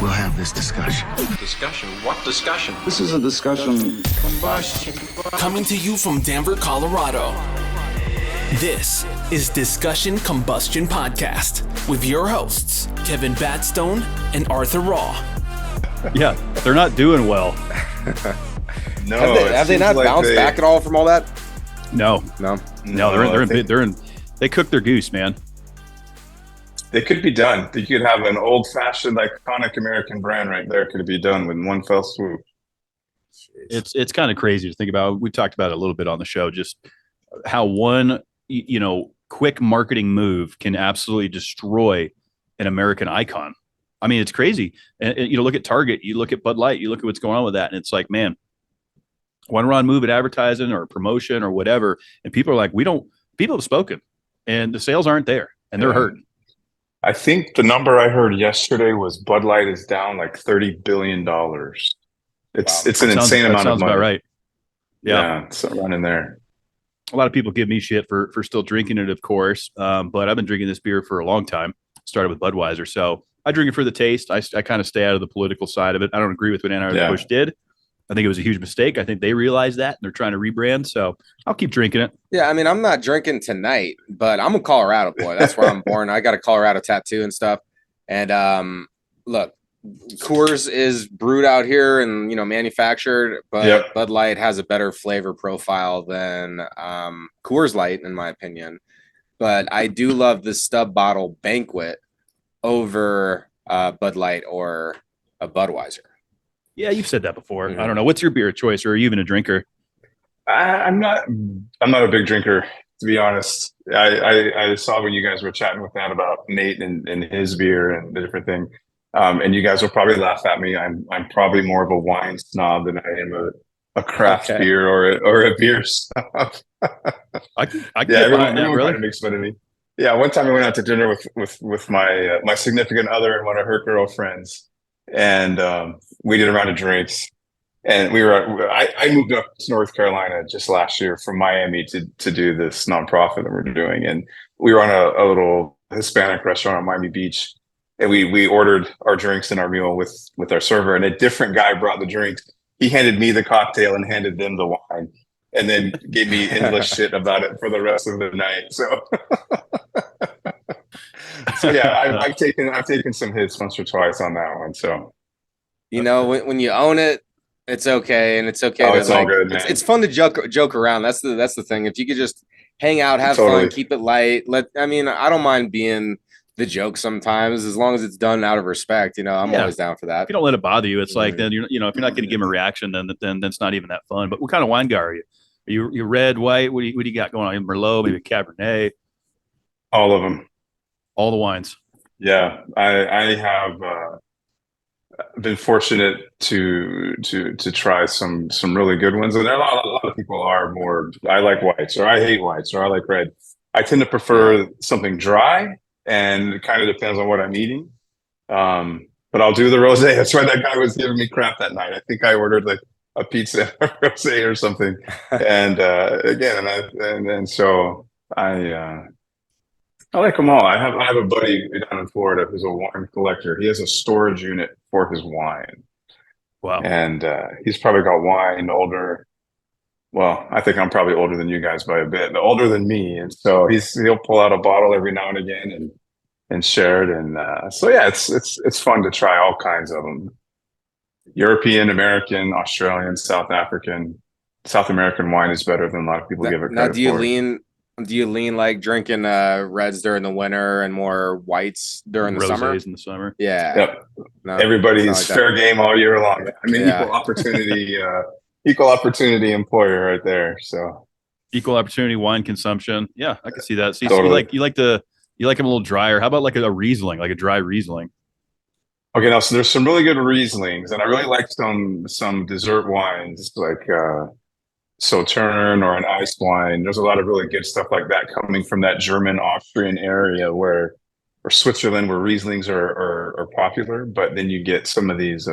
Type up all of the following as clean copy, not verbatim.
we'll have this discussion. Discussion? What discussion? This is a discussion. Combustion. Coming to you from Denver, Colorado. This is Discussion Combustion Podcast with your hosts, Kevin Batstone and Arthur Raw. Yeah, they're not doing well. No, have they not bounced back at all from all that? No, they cooked their goose, man. They could be done. You could have an old-fashioned, iconic American brand right there. Could be done with one fell swoop. It's kind of crazy to think about. We talked about it a little bit on the show, just how one quick marketing move can absolutely destroy an American icon. I mean, it's crazy. And look at Target, you look at Bud Light, you look at what's going on with that, and it's like, man, one wrong move at advertising or promotion or whatever, and people are like, people have spoken, and the sales aren't there, and they're hurt. I think the number I heard yesterday was Bud Light is down like $30 billion. It's an insane amount of money. About right. Yeah, it's running there. A lot of people give me shit for still drinking it, of course. But I've been drinking this beer for a long time. Started with Budweiser. So I drink it for the taste. I kind of stay out of the political side of it. I don't agree with what Anheuser-Busch did. I think it was a huge mistake. I think they realized that, and they're trying to rebrand. So I'll keep drinking it. Yeah, I mean, I'm not drinking tonight, but I'm a Colorado boy. That's where I'm born. I got a Colorado tattoo and stuff. And look, Coors is brewed out here and, manufactured, but Bud Light has a better flavor profile than Coors Light, in my opinion. But I do love the stub bottle Banquet over Bud Light or a Budweiser. Yeah, you've said that before. Mm-hmm. I don't know. What's your beer of choice, or are you even a drinker? I'm not a big drinker, to be honest. I saw when you guys were chatting with that about Nate and his beer and the different thing. And you guys will probably laugh at me. I'm probably more of a wine snob than I am a craft beer or a beer snob. I can everyone kind of makes fun of me. Yeah, one time I went out to dinner with my significant other and one of her girlfriends, and we did a round of drinks. And I moved up to North Carolina just last year from Miami to do this nonprofit that we're doing, and we were on a little Hispanic restaurant on Miami Beach. And we ordered our drinks and our meal with our server, and a different guy brought the drinks. He handed me the cocktail and handed them the wine, and then gave me endless shit about it for the rest of the night. So, yeah, I've taken some hits once or twice on that one. So, when you own it, it's okay, and it's okay. Oh, it's all good, man. It's fun to joke around. That's the thing. If you could just hang out, have fun, keep it light. I don't mind being the joke sometimes, as long as it's done out of respect. I'm always down for that. If you don't let it bother you, it's like, then if you're not going to give him a reaction, then it's not even that fun. But what kind of wine guy are you? Are you red, white? What do you got going on? Merlot, maybe Cabernet? All of them. All the wines. Yeah, I have been fortunate to try some really good ones, and there are a lot of people are more. I like whites, or I hate whites, or I like red. I tend to prefer something dry. And it kind of depends on what I'm eating. But I'll do the rosé. That's why that guy was giving me crap that night. I think I ordered like a pizza rosé or something. And so I like them all. I have a buddy down in Florida who's a wine collector. He has a storage unit for his wine. Wow. And he's probably got wine older. Well, I think I'm probably older than you guys by a bit, but older than me. And so he'll pull out a bottle every now and again and share it. And so, yeah, it's fun to try all kinds of them. European, American, Australian, South African. South American wine is better than a lot of people give it credit now, for. Do you lean like drinking reds during the winter and more whites during the summer? Rosés in the summer. Yeah. Yep. No, everybody's fair game all year long. I mean, equal opportunity. Equal opportunity employer right there. So equal opportunity wine consumption. Yeah, I can see that. So totally. you like them a little drier. How about like a Riesling, like a dry Riesling? Okay, now so there's some really good Rieslings, and I really like some dessert wines like Sautern or an ice wine. There's a lot of really good stuff like that coming from that German Austrian area or Switzerland where Rieslings are popular. But then you get some of these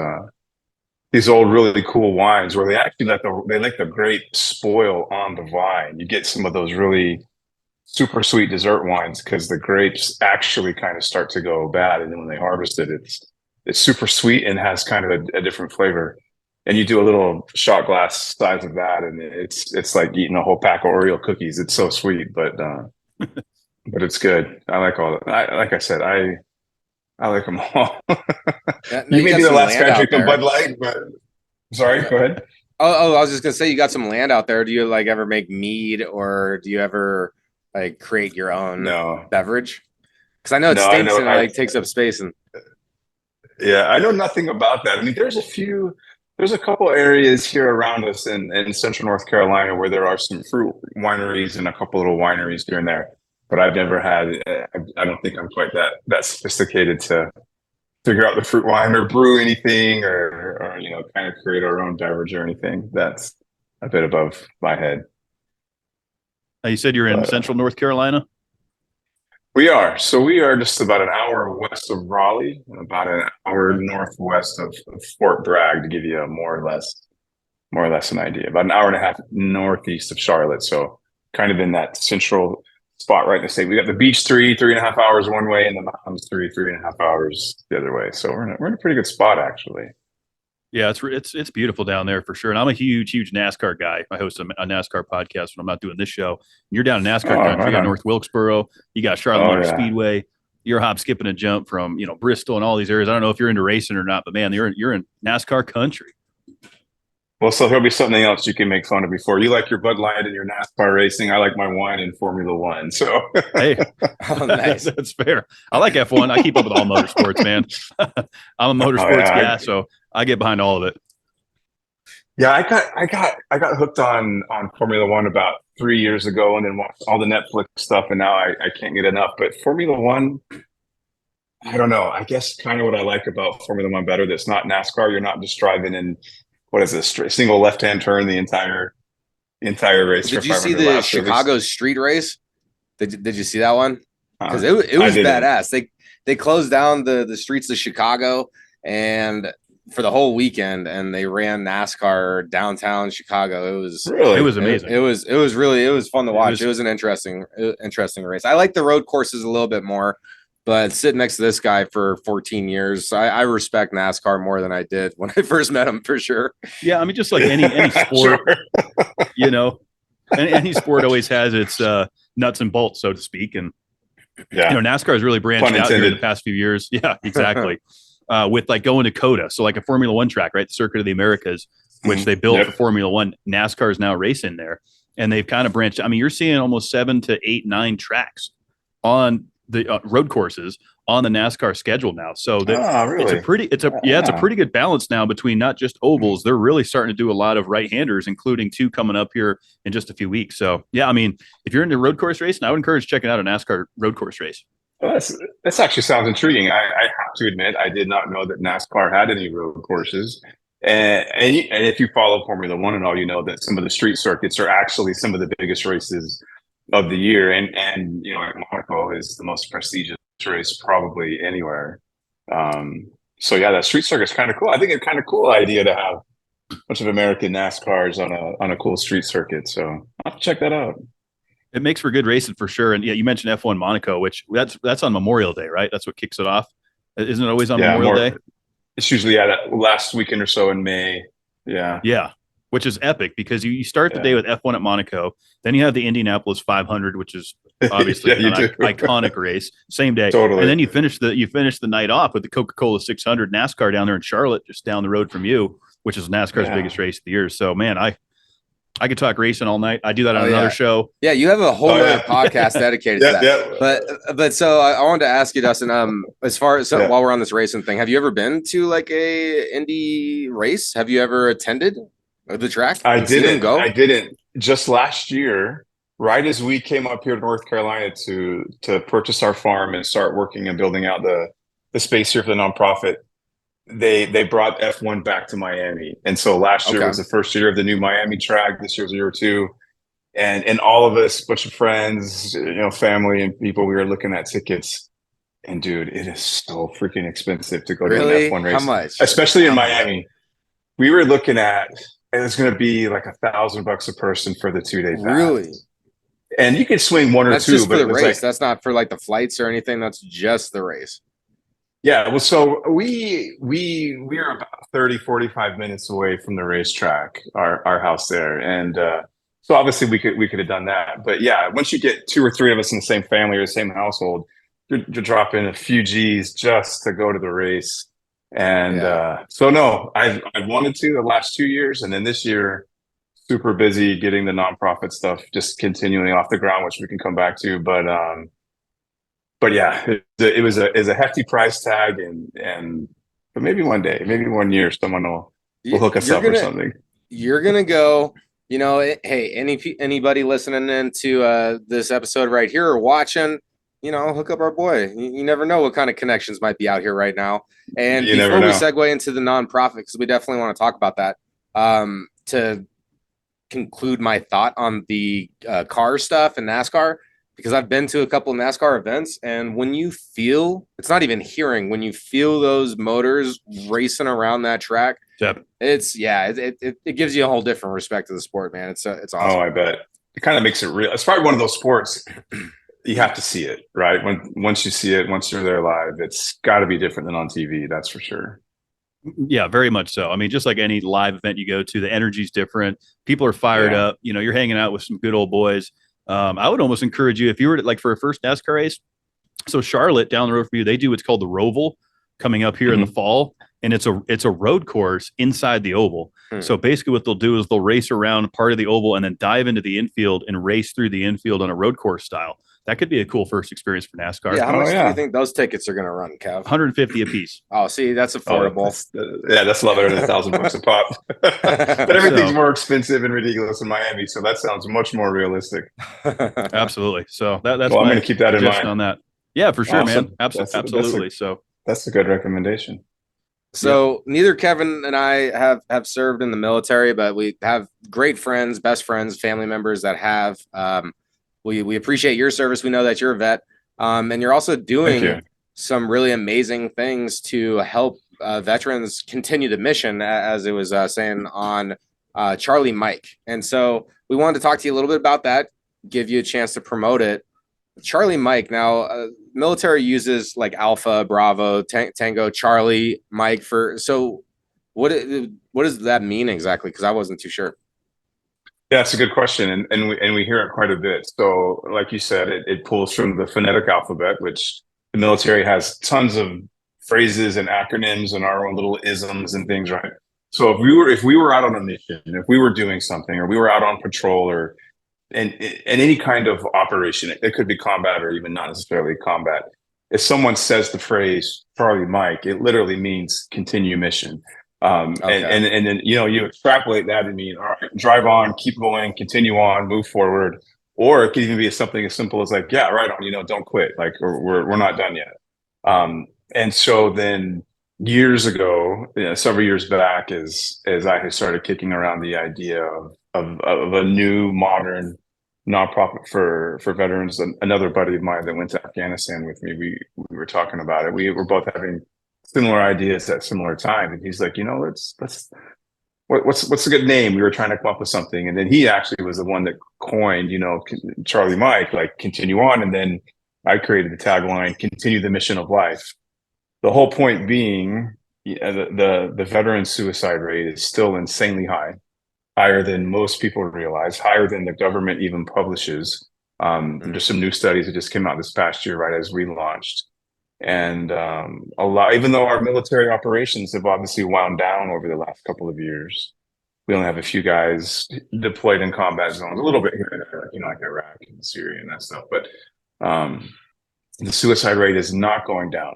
old really cool wines where they actually let the grape spoil on the vine. You get some of those really super sweet dessert wines because the grapes actually kind of start to go bad, and then when they harvest it, it's super sweet and has kind of a different flavor. And you do a little shot glass size of that, and it's like eating a whole pack of Oreo cookies. It's so sweet, but it's good. I like all that. Like I said, I like them all. You may be the last guy drinking Bud Light, but sorry, go ahead. Oh, I was just gonna say, you got some land out there. Do you like ever make mead, or do you ever like create your own beverage? Because I know it stinks and it like takes up space. And yeah, I know nothing about that. I mean, there's a couple areas here around us in central North Carolina where there are some fruit wineries and a couple little wineries here and there. But I've never had. I don't think I'm quite that sophisticated to figure out the fruit wine or brew anything or kind of create our own beverage or anything. That's a bit above my head. You said you're in central North Carolina? We are. So we are just about an hour west of Raleigh and about an hour northwest of Fort Bragg, to give you a more or less an idea. About an hour and a half northeast of Charlotte. So kind of in that central spot right in the state. We got the beach 3.5 hours one way, and the mountains 3.5 hours the other way. So we're in a pretty good spot, actually. Yeah, it's beautiful down there for sure. And I'm a huge NASCAR guy. I host a NASCAR podcast when I'm not doing this show. You're down in NASCAR country. You got North Wilkesboro. You got Charlotte Motor Speedway. You're hop, skipping, and jump from Bristol and all these areas. I don't know if you're into racing or not, but man, you're in NASCAR country. Well, so there'll be something else you can make fun of before. You like your Bud Light and your NASCAR racing. I like my wine in Formula One. So hey, nice. That's fair. I like F1. I keep up with all motorsports, man. I'm a motorsports guy, so I get behind all of it. Yeah, I got hooked on Formula One about 3 years ago, and then watched all the Netflix stuff, and now I can't get enough. But Formula One, I don't know. I guess kind of what I like about Formula One better, that's not NASCAR. You're not just driving in, what is this, single left-hand turn the entire race. Did you see the Chicago street race? Did you see that one? Because it was badass. They closed down the streets of Chicago and for the whole weekend, and they ran NASCAR downtown Chicago. It was amazing. It was fun to watch. It was an interesting race. I like the road courses a little bit more, but sitting next to this guy for 14 years, I respect NASCAR more than I did when I first met him, for sure. Yeah, I mean, just like any sport, any sport always has its nuts and bolts, so to speak. And NASCAR has really branched out here in the past few years. Yeah, exactly. With like going to COTA, so like a Formula One track, right? The Circuit of the Americas, which they built for Formula One. NASCAR is now racing there, and they've kind of branched. I mean, you're seeing almost 7 to 8, 9 tracks on the road courses on the NASCAR schedule now. So really? it's a pretty good balance now between not just ovals. They're really starting to do a lot of right-handers, including 2 coming up here in just a few weeks. So yeah, I mean, if you're into road course racing, I would encourage checking out a NASCAR road course race. Well, this actually sounds intriguing. I have to admit, I did not know that NASCAR had any road courses. And if you follow Formula One and all, you know that some of the street circuits are actually some of the biggest races of the year. And Monaco is the most prestigious race probably anywhere. So yeah, that street circuit's kind of cool. I think it's kind of cool idea to have a bunch of American NASCARs on a cool street circuit. So I'll have to check that out. It makes for good racing for sure. And yeah, you mentioned F1 Monaco, which that's on Memorial Day, right? That's what kicks it off. Isn't it always on Memorial Day? It's usually that last weekend or so in May. Yeah. Yeah. Which is epic because you start the day with F1 at Monaco. Then you have the Indianapolis 500, which is obviously an iconic race. Same day. Totally. And then you finish the night off with the Coca-Cola 600 NASCAR down there in Charlotte, just down the road from you, which is NASCAR's biggest race of the year. So man, I could talk racing all night. I do that on another show. Yeah, you have a whole other podcast dedicated to that. Yeah. But so I wanted to ask you, Dustin, as far as while we're on this racing thing, have you ever been to like a Indy race? Have you ever attended the track? I didn't. Just last year, right as we came up here to North Carolina to purchase our farm and start working and building out the space here for the nonprofit, they brought F1 back to Miami. And so last year was the first year of the new Miami track. This year was year 2. And all of us, bunch of friends, family and people, we were looking at tickets. And dude, it is so freaking expensive to go to an F1 race. How much? Especially in Miami. We were looking at, it was going to be like $1,000 a person for the 2-day pass. Really? And you could swing one or two. That's just for the race. That's not for like the flights or anything. That's just the race. Yeah, well, so we're about 30, 45 minutes away from the racetrack, our house there. And so obviously we could have done that. But yeah, once you get two or three of us in the same family or the same household, you're dropping a few G's just to go to the race. And so no, I wanted to the last 2 years, and then this year super busy getting the nonprofit stuff just continuing off the ground, which we can come back to. But yeah, it was a hefty price tag, and but maybe one day, maybe 1 year, someone will hook us up or something. You're gonna go. Hey, anybody listening into this episode right here or watching, hook up our boy. You never know what kind of connections might be out here right now. And before we segue into the nonprofit, because we definitely want to talk about that, to conclude my thought on the car stuff and NASCAR, because I've been to a couple of NASCAR events, and when you feel, it's not even hearing, when you feel those motors racing around that track, it gives you a whole different respect to the sport, man. It's awesome. Oh, I bet. It kind of makes it real. It's probably one of those sports you have to see it, right? Once you see it, once you're there live, it's got to be different than on TV. That's for sure. Yeah, very much so. I mean, just like any live event you go to, the energy's different. People are fired up. You're hanging out with some good old boys. I would almost encourage you, if you were like for a first NASCAR race. So Charlotte down the road for you, they do what's called the Roval coming up here in the fall, and it's a road course inside the oval. So basically, what they'll do is they'll race around part of the oval and then dive into the infield and race through the infield on a road course style. That could be a cool first experience for NASCAR. Yeah, how much do you think those tickets are going to run, Kev? $150 a piece. Oh, see, that's affordable. That's a lot better than $1,000 a pop. But everything's more expensive and ridiculous in Miami, so that sounds much more realistic. Absolutely. So that's I'm going to keep that in mind on that. Yeah, for sure, man. Absolutely. That's a good recommendation. So neither Kevin and I have served in the military, but we have great friends, best friends, family members that have. We appreciate your service. We know that you're a vet, and you're also doing some really amazing things to help veterans continue the mission, as it was saying on Charlie Mike. And so we wanted to talk to you a little bit about that, give you a chance to promote it. Charlie Mike. Now, military uses like Alpha, Bravo, Tango, Charlie, Mike so what does that mean exactly? Because I wasn't too sure. Yeah, that's a good question, and we hear it quite a bit. So, like you said, it pulls from the phonetic alphabet, which the military has tons of phrases and acronyms and our own little isms and things, right? So if we were out on a mission, if we were doing something, or we were out on patrol, or in any kind of operation, it could be combat or even not necessarily combat. If someone says the phrase Charlie Mike, it literally means continue mission. And then you extrapolate that and mean, all right, drive on, keep going, continue on, move forward. Or it could even be something as simple as like, yeah, right on, don't quit, like we're not done yet. And so then years ago, several years back, as I had started kicking around the idea of a new modern nonprofit for veterans, another buddy of mine that went to Afghanistan with me, we were talking about it. We were both having similar ideas at similar time, and he's like, what's a good name? We were trying to come up with something, and then he actually was the one that coined, Charlie Mike, like continue on, and then I created the tagline, continue the mission of life. The whole point being, the veteran suicide rate is still insanely high, higher than most people realize, higher than the government even publishes. There's some new studies that just came out this past year, right as we launched. And a lot, even though our military operations have obviously wound down over the last couple of years, we only have a few guys deployed in combat zones, a little bit here and there, like Iraq and Syria and that stuff. But the suicide rate is not going down.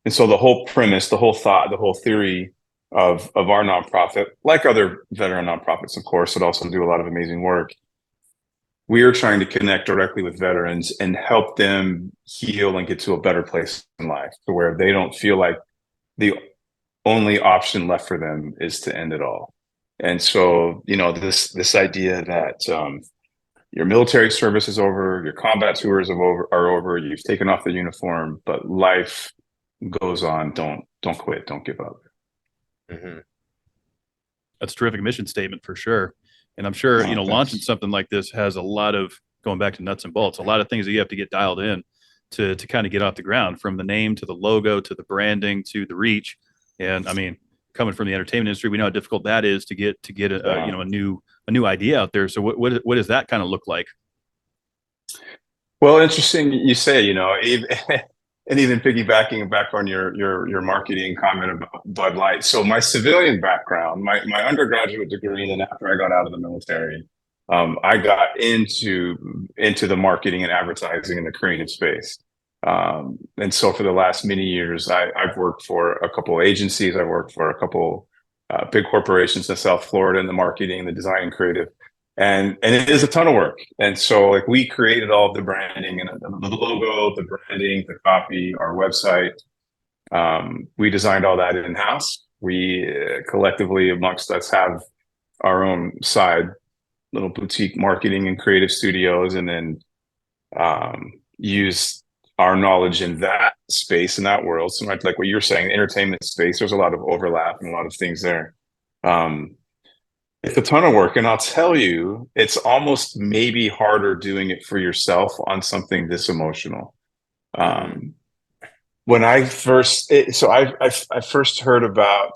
And so the whole premise, the whole thought, the whole theory of our nonprofit, like other veteran nonprofits, of course, that also do a lot of amazing work, we are trying to connect directly with veterans and help them heal and get to a better place in life, to where they don't feel like the only option left for them is to end it all. And so, this idea that your military service is over, your combat tours are over, you've taken off the uniform, but life goes on. Don't quit. Don't give up. Mm-hmm. That's a terrific mission statement for sure. And I'm sure, launching something like this has a lot of, going back to nuts and bolts, a lot of things that you have to get dialed in to kind of get off the ground, from the name to the logo to the branding to the reach. And I mean, coming from the entertainment industry, we know how difficult that is to get a new idea out there. So what does that kind of look like? Well, interesting you say, and even piggybacking back on your marketing comment about Bud Light. So my civilian background, my undergraduate degree, and then after I got out of the military, I got into the marketing and advertising in the creative space. And so for the last many years, I've worked for a couple of agencies. I've worked for a couple big corporations in South Florida in the marketing, the design and creative. And it is a ton of work. And so like we created all of the branding and the logo, the branding, the copy, our website. We designed all that in-house. We collectively amongst us have our own side little boutique marketing and creative studios, and then use our knowledge in that space, in that world. So like what you're saying, the entertainment space, there's a lot of overlap and a lot of things there. It's a ton of work, and I'll tell you, it's almost maybe harder doing it for yourself on something this emotional. When I first, I first heard about,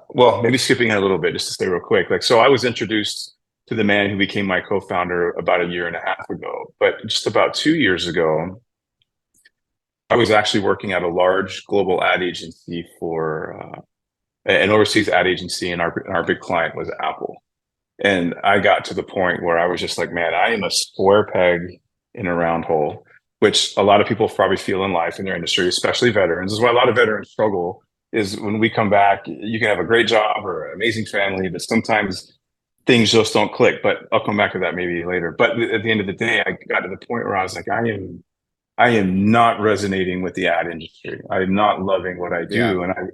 well, maybe skipping ahead a little bit just to stay real quick. Like, so I was introduced to the man who became my co-founder about a year and a half ago, but just about 2 years ago, I was actually working at a large global ad agency for an overseas ad agency, and our big client was Apple. And I got to the point where I was just like, man, I am a square peg in a round hole, which a lot of people probably feel in life in their industry, especially veterans. This is why a lot of veterans struggle, is when we come back, you can have a great job or an amazing family, but sometimes things just don't click. But I'll come back to that maybe later. But at the end of the day, I got to the point where I was like, I am not resonating with the ad industry. I am not loving what I do. And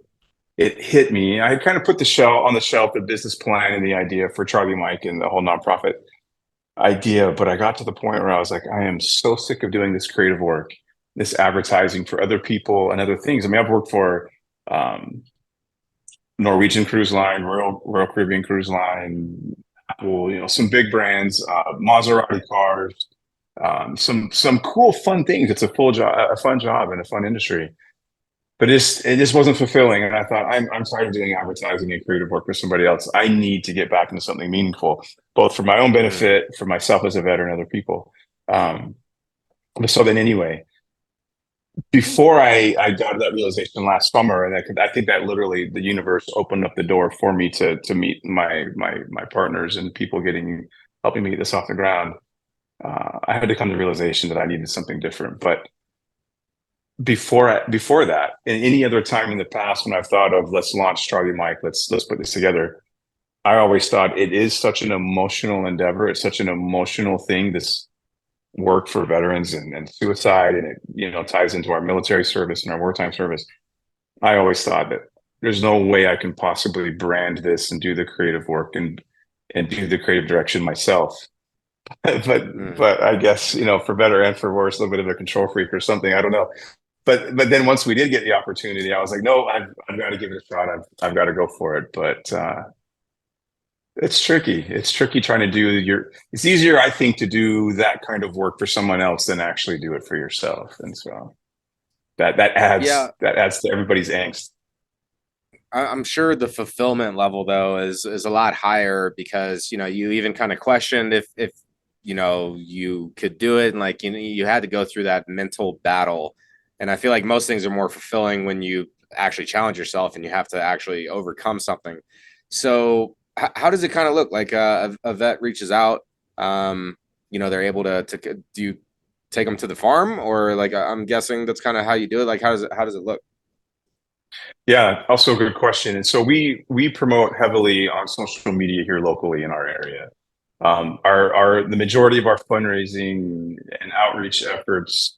it hit me. I kind of put on the shelf the business plan and the idea for Charlie Mike and the whole nonprofit idea. But I got to the point where I was like, I am so sick of doing this creative work, this advertising for other people and other things. I mean, I've worked for Norwegian Cruise Line, Royal Caribbean Cruise Line, Apple, some big brands, Maserati cars, some cool, fun things. It's a fun job and a fun industry. But it just wasn't fulfilling. And I thought, I'm tired of doing advertising and creative work for somebody else. I need to get back into something meaningful, both for my own benefit, for myself as a veteran, and other people. So then anyway, before I got to that realization last summer, and I think that literally the universe opened up the door for me to meet my partners and people helping me get this off the ground. I had to come to the realization that I needed something different. But before that, and any other time in the past when I've thought of let's launch Charlie Mike, let's put this together, I always thought it is such an emotional endeavor. It's such an emotional thing, this work for veterans and suicide, and it ties into our military service and our wartime service. I always thought that there's no way I can possibly brand this and do the creative work and do the creative direction myself. but I guess for better and for worse, a little bit of a control freak or something. I don't know. But then once we did get the opportunity, I was like, no, I've got to give it a shot. I've got to go for it. But it's tricky. It's tricky trying to do it's easier, I think, to do that kind of work for someone else than actually do it for yourself. And so that adds to everybody's angst. I'm sure the fulfillment level though is a lot higher because you even kind of questioned if you could do it, and you had to go through that mental battle. And I feel like most things are more fulfilling when you actually challenge yourself and you have to actually overcome something. So how does it kind of look like a vet reaches out? They're able to do you take them to the farm, or I'm guessing that's kind of how you do it. How does it look? Yeah, also a good question. And so we promote heavily on social media here locally in our area. The majority of our fundraising and outreach efforts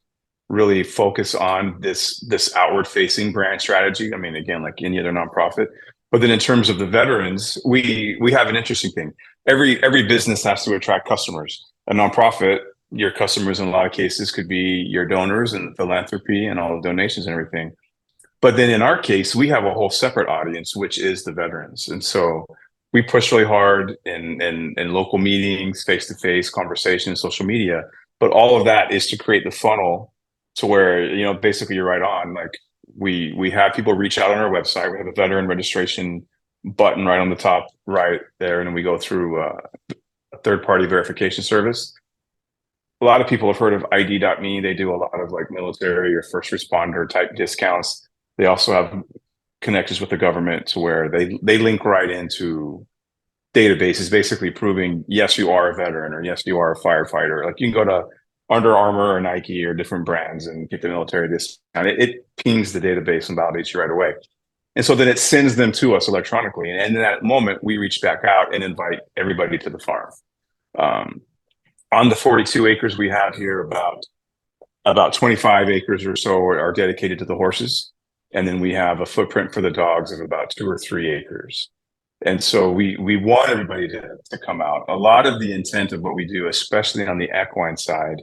really focus on this outward facing brand strategy. I mean, again, like any other nonprofit. But then in terms of the veterans, we have an interesting thing. Every business has to attract customers. A nonprofit, your customers in a lot of cases could be your donors and philanthropy and all the donations and everything. But then in our case, we have a whole separate audience, which is the veterans. And so we push really hard in local meetings, face-to-face conversations, social media, But all of that is to create the funnel to where, basically you're right on. Like we have people reach out on our website. We have a veteran registration button right on the top right there. And then we go through a third-party verification service. A lot of people have heard of ID.me. They do a lot of like military or first responder type discounts. They also have connections with the government to where they link right into databases, basically proving, yes, you are a veteran, or yes, you are a firefighter. Like you can go to Under Armour or Nike or different brands and get the military discount. It pings the database and validates you right away. And so then it sends them to us electronically. And in that moment, we reach back out and invite everybody to the farm. On the 42 acres we have here, about 25 acres or so are dedicated to the horses. And then we have a footprint for the dogs of about 2 or 3 acres. And so we want everybody to come out. A lot of the intent of what we do, especially on the equine side,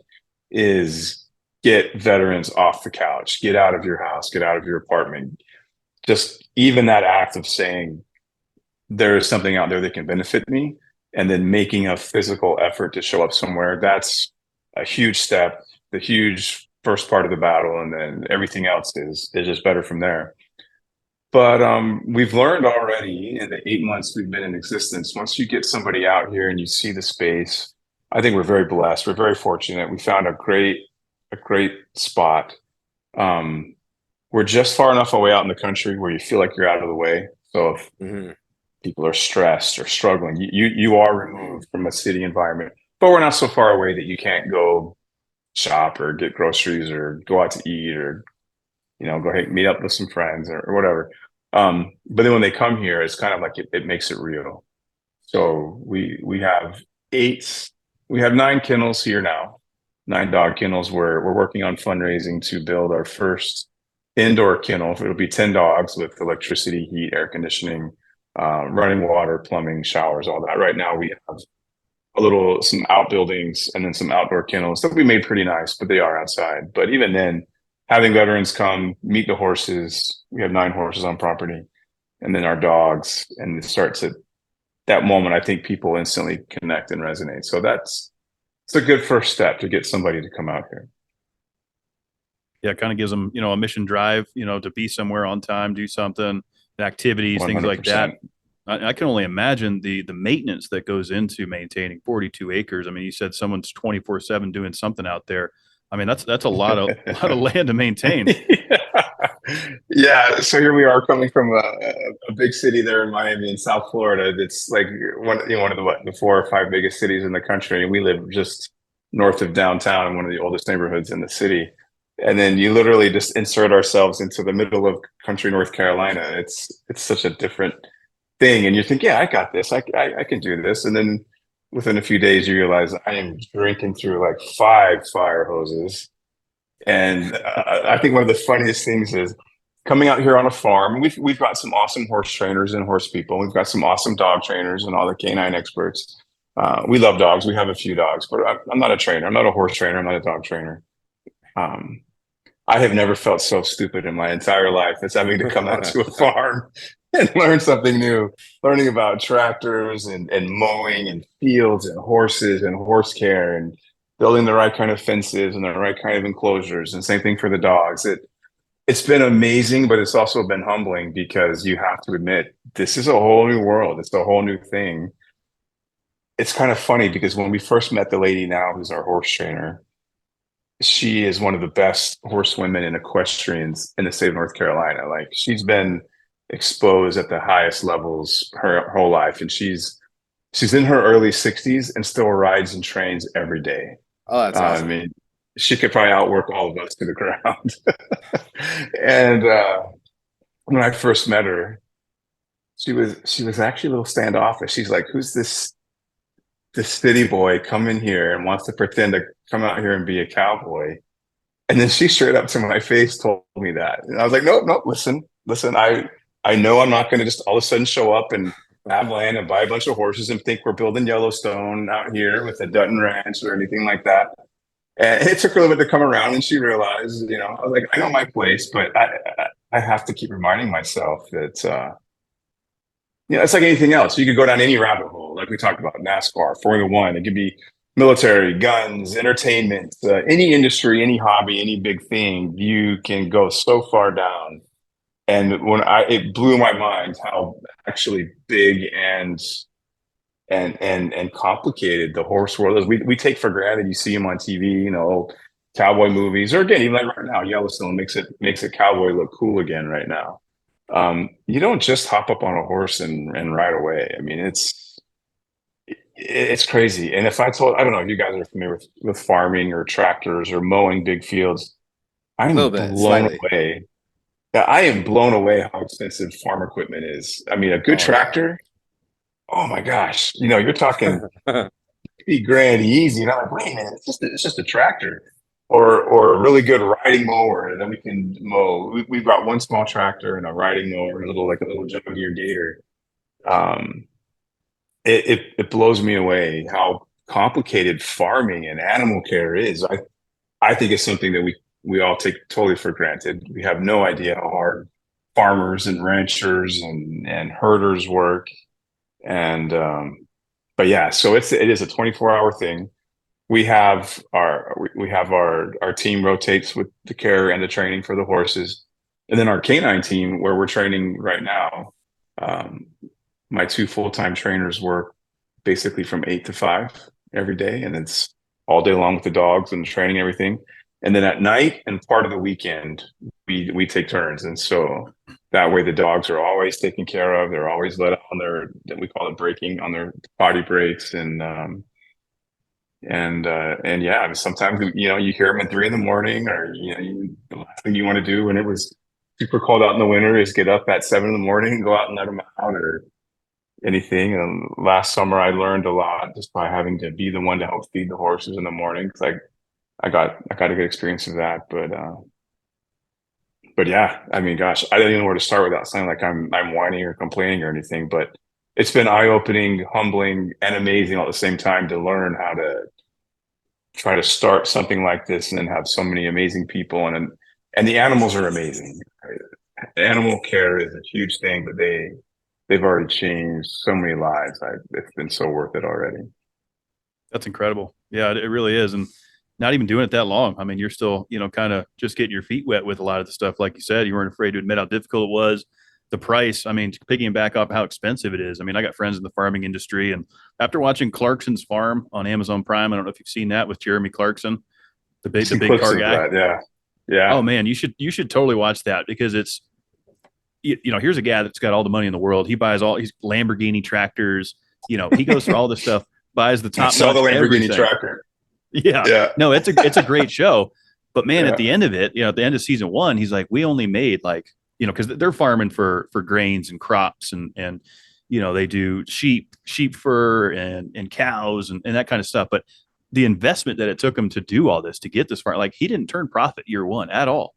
is get veterans off the couch, get out of your house, get out of your apartment. Just even that act of saying there is something out there that can benefit me, and then making a physical effort to show up somewhere, that's a huge step, the huge first part of the battle. And then everything else is just better from there. But we've learned already in the 8 months we've been in existence, once you get somebody out here and you see the space, I think we're very blessed. We're very fortunate. We found a great spot. We're just far enough away out in the country where you feel like you're out of the way. So if people are stressed or struggling, you are removed from a city environment, but we're not so far away that you can't go shop or get groceries or go out to eat or, go meet up with some friends or whatever. But then when they come here, it's kind of like it makes it real. So we have 9 kennels here now, 9 dog kennels. We're working on fundraising to build our first indoor kennel. It'll be 10 dogs with electricity, heat, air conditioning, running water, plumbing, showers, all that. Right now we have some outbuildings and then some outdoor kennels that we made pretty nice, but they are outside. But even then, having veterans come meet the horses, we have 9 horses on property, and then our dogs, and it starts at that moment. I think people instantly connect and resonate. So it's a good first step to get somebody to come out here. Yeah, it kind of gives them, a mission drive, to be somewhere on time, do something, activities, 100%. Things like that. I can only imagine the maintenance that goes into maintaining 42 acres. I mean, you said someone's 24/7 doing something out there. I mean, that's a lot of land to maintain. Yeah. So here we are coming from a big city there in Miami in South Florida. It's like one of the 4 or 5 biggest cities in the country. And we live just north of downtown in one of the oldest neighborhoods in the city. And then you literally just insert ourselves into the middle of country North Carolina. It's such a different thing. And you think, yeah, I got this. I can do this. And then within a few days, you realize I am drinking through like 5 fire hoses. And I think one of the funniest things is coming out here on a farm. We've got some awesome horse trainers and horse people. We've got some awesome dog trainers and all the canine experts. We love dogs. We have a few dogs, but I'm not a trainer. I'm not a horse trainer. I'm not a dog trainer. I have never felt so stupid in my entire life as having to come out to a farm and learn something new, learning about tractors and mowing and fields and horses and horse care and building the right kind of fences and the right kind of enclosures. And same thing for the dogs. It's been amazing, but it's also been humbling because you have to admit, this is a whole new world. It's a whole new thing. It's kind of funny because when we first met the lady now who's our horse trainer, she is one of the best horsewomen and equestrians in the state of North Carolina. Like she's been exposed at the highest levels her whole life. And she's in her early 60s and still rides and trains every day. Oh, that's awesome. I mean, she could probably outwork all of us to the ground. And when I first met her, she was actually a little standoffish. She's like, who's this city boy come in here and wants to pretend to come out here and be a cowboy? And then she straight up to my face told me that. And I was like, nope, listen, I know I'm not going to just all of a sudden show up and have land and buy a bunch of horses and think we're building Yellowstone out here with a Dutton Ranch or anything like that. And it took her a little bit to come around, and she realized, I was like, I know my place, but I have to keep reminding myself that, it's like anything else. You could go down any rabbit hole, like we talked about NASCAR, Formula One. It could be military, guns, entertainment, any industry, any hobby, any big thing, you can go so far down. And it blew my mind how actually big and complicated the horse world is. We take for granted. You see them on TV, cowboy movies, or again, even like right now, Yellowstone makes it cowboy look cool again right now. You don't just hop up on a horse and ride away. I mean, it's crazy. And if I don't know if you guys are familiar with farming or tractors or mowing big fields, I'm little bit, blown slightly. away. Yeah, I am blown away how expensive farm equipment is. I mean, a good tractor, oh my gosh, you're talking 50 grand easy. And I'm like, wait a minute, it's just a tractor. Or a really good riding mower, and then we can mow. We've got one small tractor and a riding mower, a little John Deere Gator. It blows me away how complicated farming and animal care is. I think it's something that we all take totally for granted. We have no idea how hard farmers and ranchers and herders work. And but yeah, so it is a 24-hour thing. We have our team rotates with the care and the training for the horses, and then our canine team where we're training right now. My 2 full-time trainers work basically from 8 to 5 every day, and it's all day long with the dogs and training everything. And then at night and part of the weekend, we take turns, and so that way the dogs are always taken care of. They're always let out on we call it breaking, on their potty breaks, and yeah, sometimes you hear them at 3 a.m, or the last thing you want to do when it was super cold out in the winter is get up at 7 a.m. and go out and let them out or anything. And last summer I learned a lot just by having to be the one to help feed the horses in the morning, because I got a good experience of that. But yeah, I mean, gosh, I don't even know where to start without sounding like I'm whining or complaining or anything. But it's been eye-opening, humbling, and amazing all at the same time to learn how to try to start something like this and then have so many amazing people, and the animals are amazing. Animal care is a huge thing, but they've already changed so many lives. It's been so worth it already. That's incredible. Yeah, it really is. And not even doing it that long. I mean, you're still, kind of just getting your feet wet with a lot of the stuff. Like you said, you weren't afraid to admit how difficult it was. The price, I mean, picking back up how expensive it is. I mean, I got friends in the farming industry, and after watching Clarkson's Farm on Amazon Prime, I don't know if you've seen that with Jeremy Clarkson, the big car guy. That, yeah. Oh man, you should totally watch that, because it's, here's a guy that's got all the money in the world. He buys all these Lamborghini tractors. He goes through all this stuff, buys the top. Sell the Lamborghini tractor. Yeah. No, it's a great show. But man, at the end of it, at the end of season 1, he's like, we only made because they're farming for grains and crops and they do sheep fur and cows and that kind of stuff. But the investment that it took him to do all this, to get this farm, he didn't turn profit year 1 at all.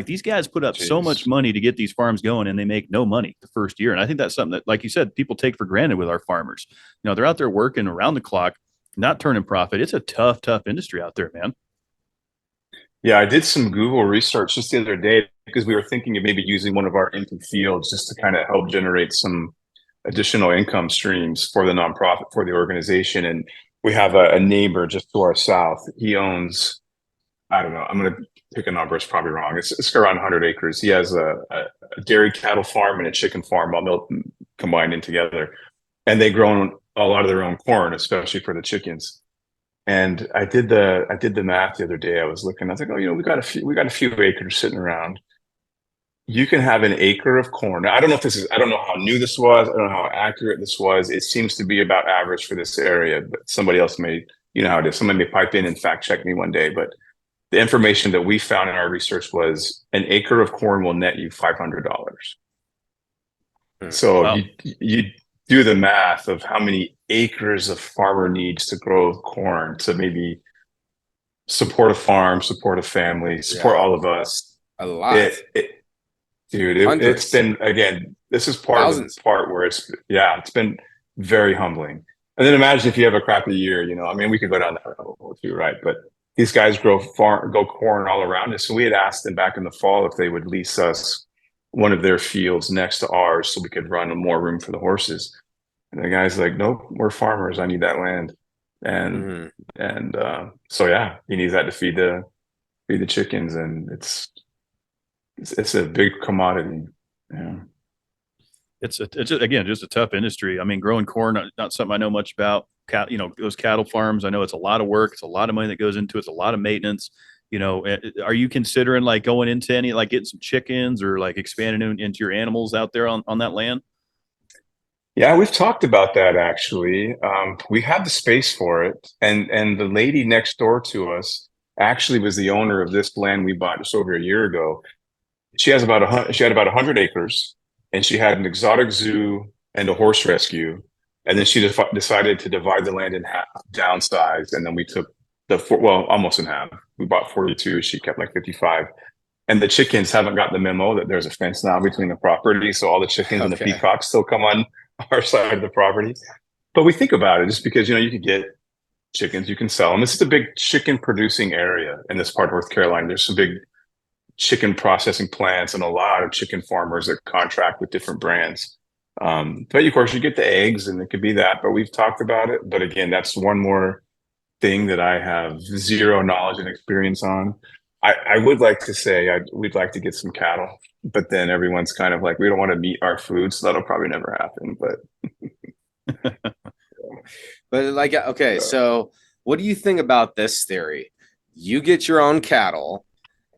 These guys put up so much money to get these farms going, and they make no money the first year. And I think that's something that, like you said, people take for granted with our farmers. They're out there working around the clock, not turning profit. It's a tough industry out there, man. Yeah, I did some Google research just the other day because we were thinking of maybe using one of our empty fields just to kind of help generate some additional income streams for the nonprofit, for the organization. And we have a neighbor just to our south. He owns, I don't know, I'm going to pick a number, it's probably wrong. It's around 100 acres. He has a dairy cattle farm and a chicken farm all combined in together. And they grow a lot of their own corn, especially for the chickens. And I did the math the other day. I was looking. I was like, we got a few acres sitting around. You can have an acre of corn. Now, I don't know how new this was. I don't know how accurate this was. It seems to be about average for this area, but somebody else may, how it is. Somebody may pipe in and fact check me one day. But the information that we found in our research was an acre of corn will net you $500. So wow. you do the math of how many acres a farmer needs to grow corn to maybe support a farm, support a family, support all of us. A lot. It's been, again, this is part of the part where it's been very humbling. And then imagine if you have a crappy year, we could go down that road too, right? But these guys grow corn all around us. So we had asked them back in the fall if they would lease us one of their fields next to ours so we could run more room for the horses. And the guy's like, nope, we're farmers. I need that land. and so yeah, he needs that to feed the chickens, and it's a big commodity. Yeah. It's again just a tough industry. I mean, growing corn not something I know much about. Those cattle farms. I know it's a lot of work. It's a lot of money that goes into it. It's a lot of maintenance. Are you considering like going into any like getting some chickens or like expanding into your animals out there on that land? Yeah, we've talked about that actually. We have the space for it, and the lady next door to us actually was the owner of this land we bought just over a year ago. She had about 100 acres, and she had an exotic zoo and a horse rescue. And then she decided to divide the land in half, downsize, and then we took almost in half. We bought 42. She kept like 55. And the chickens haven't got the memo that there's a fence now between the property, so all the chickens and the peacocks still come on our side of the property. But we think about it just because you could get chickens, you can sell them. This is a big chicken producing area in this part of North Carolina. There's some big chicken processing plants and a lot of chicken farmers that contract with different brands. But of course, you get the eggs, and it could be that. But we've talked about it. But again, that's one more thing that I have zero knowledge and experience on. I would like to say we'd like to get some cattle, but then everyone's kind of like, we don't want to meet our food, so that'll probably never happen. But like, okay, so what do you think about this theory? You get your own cattle,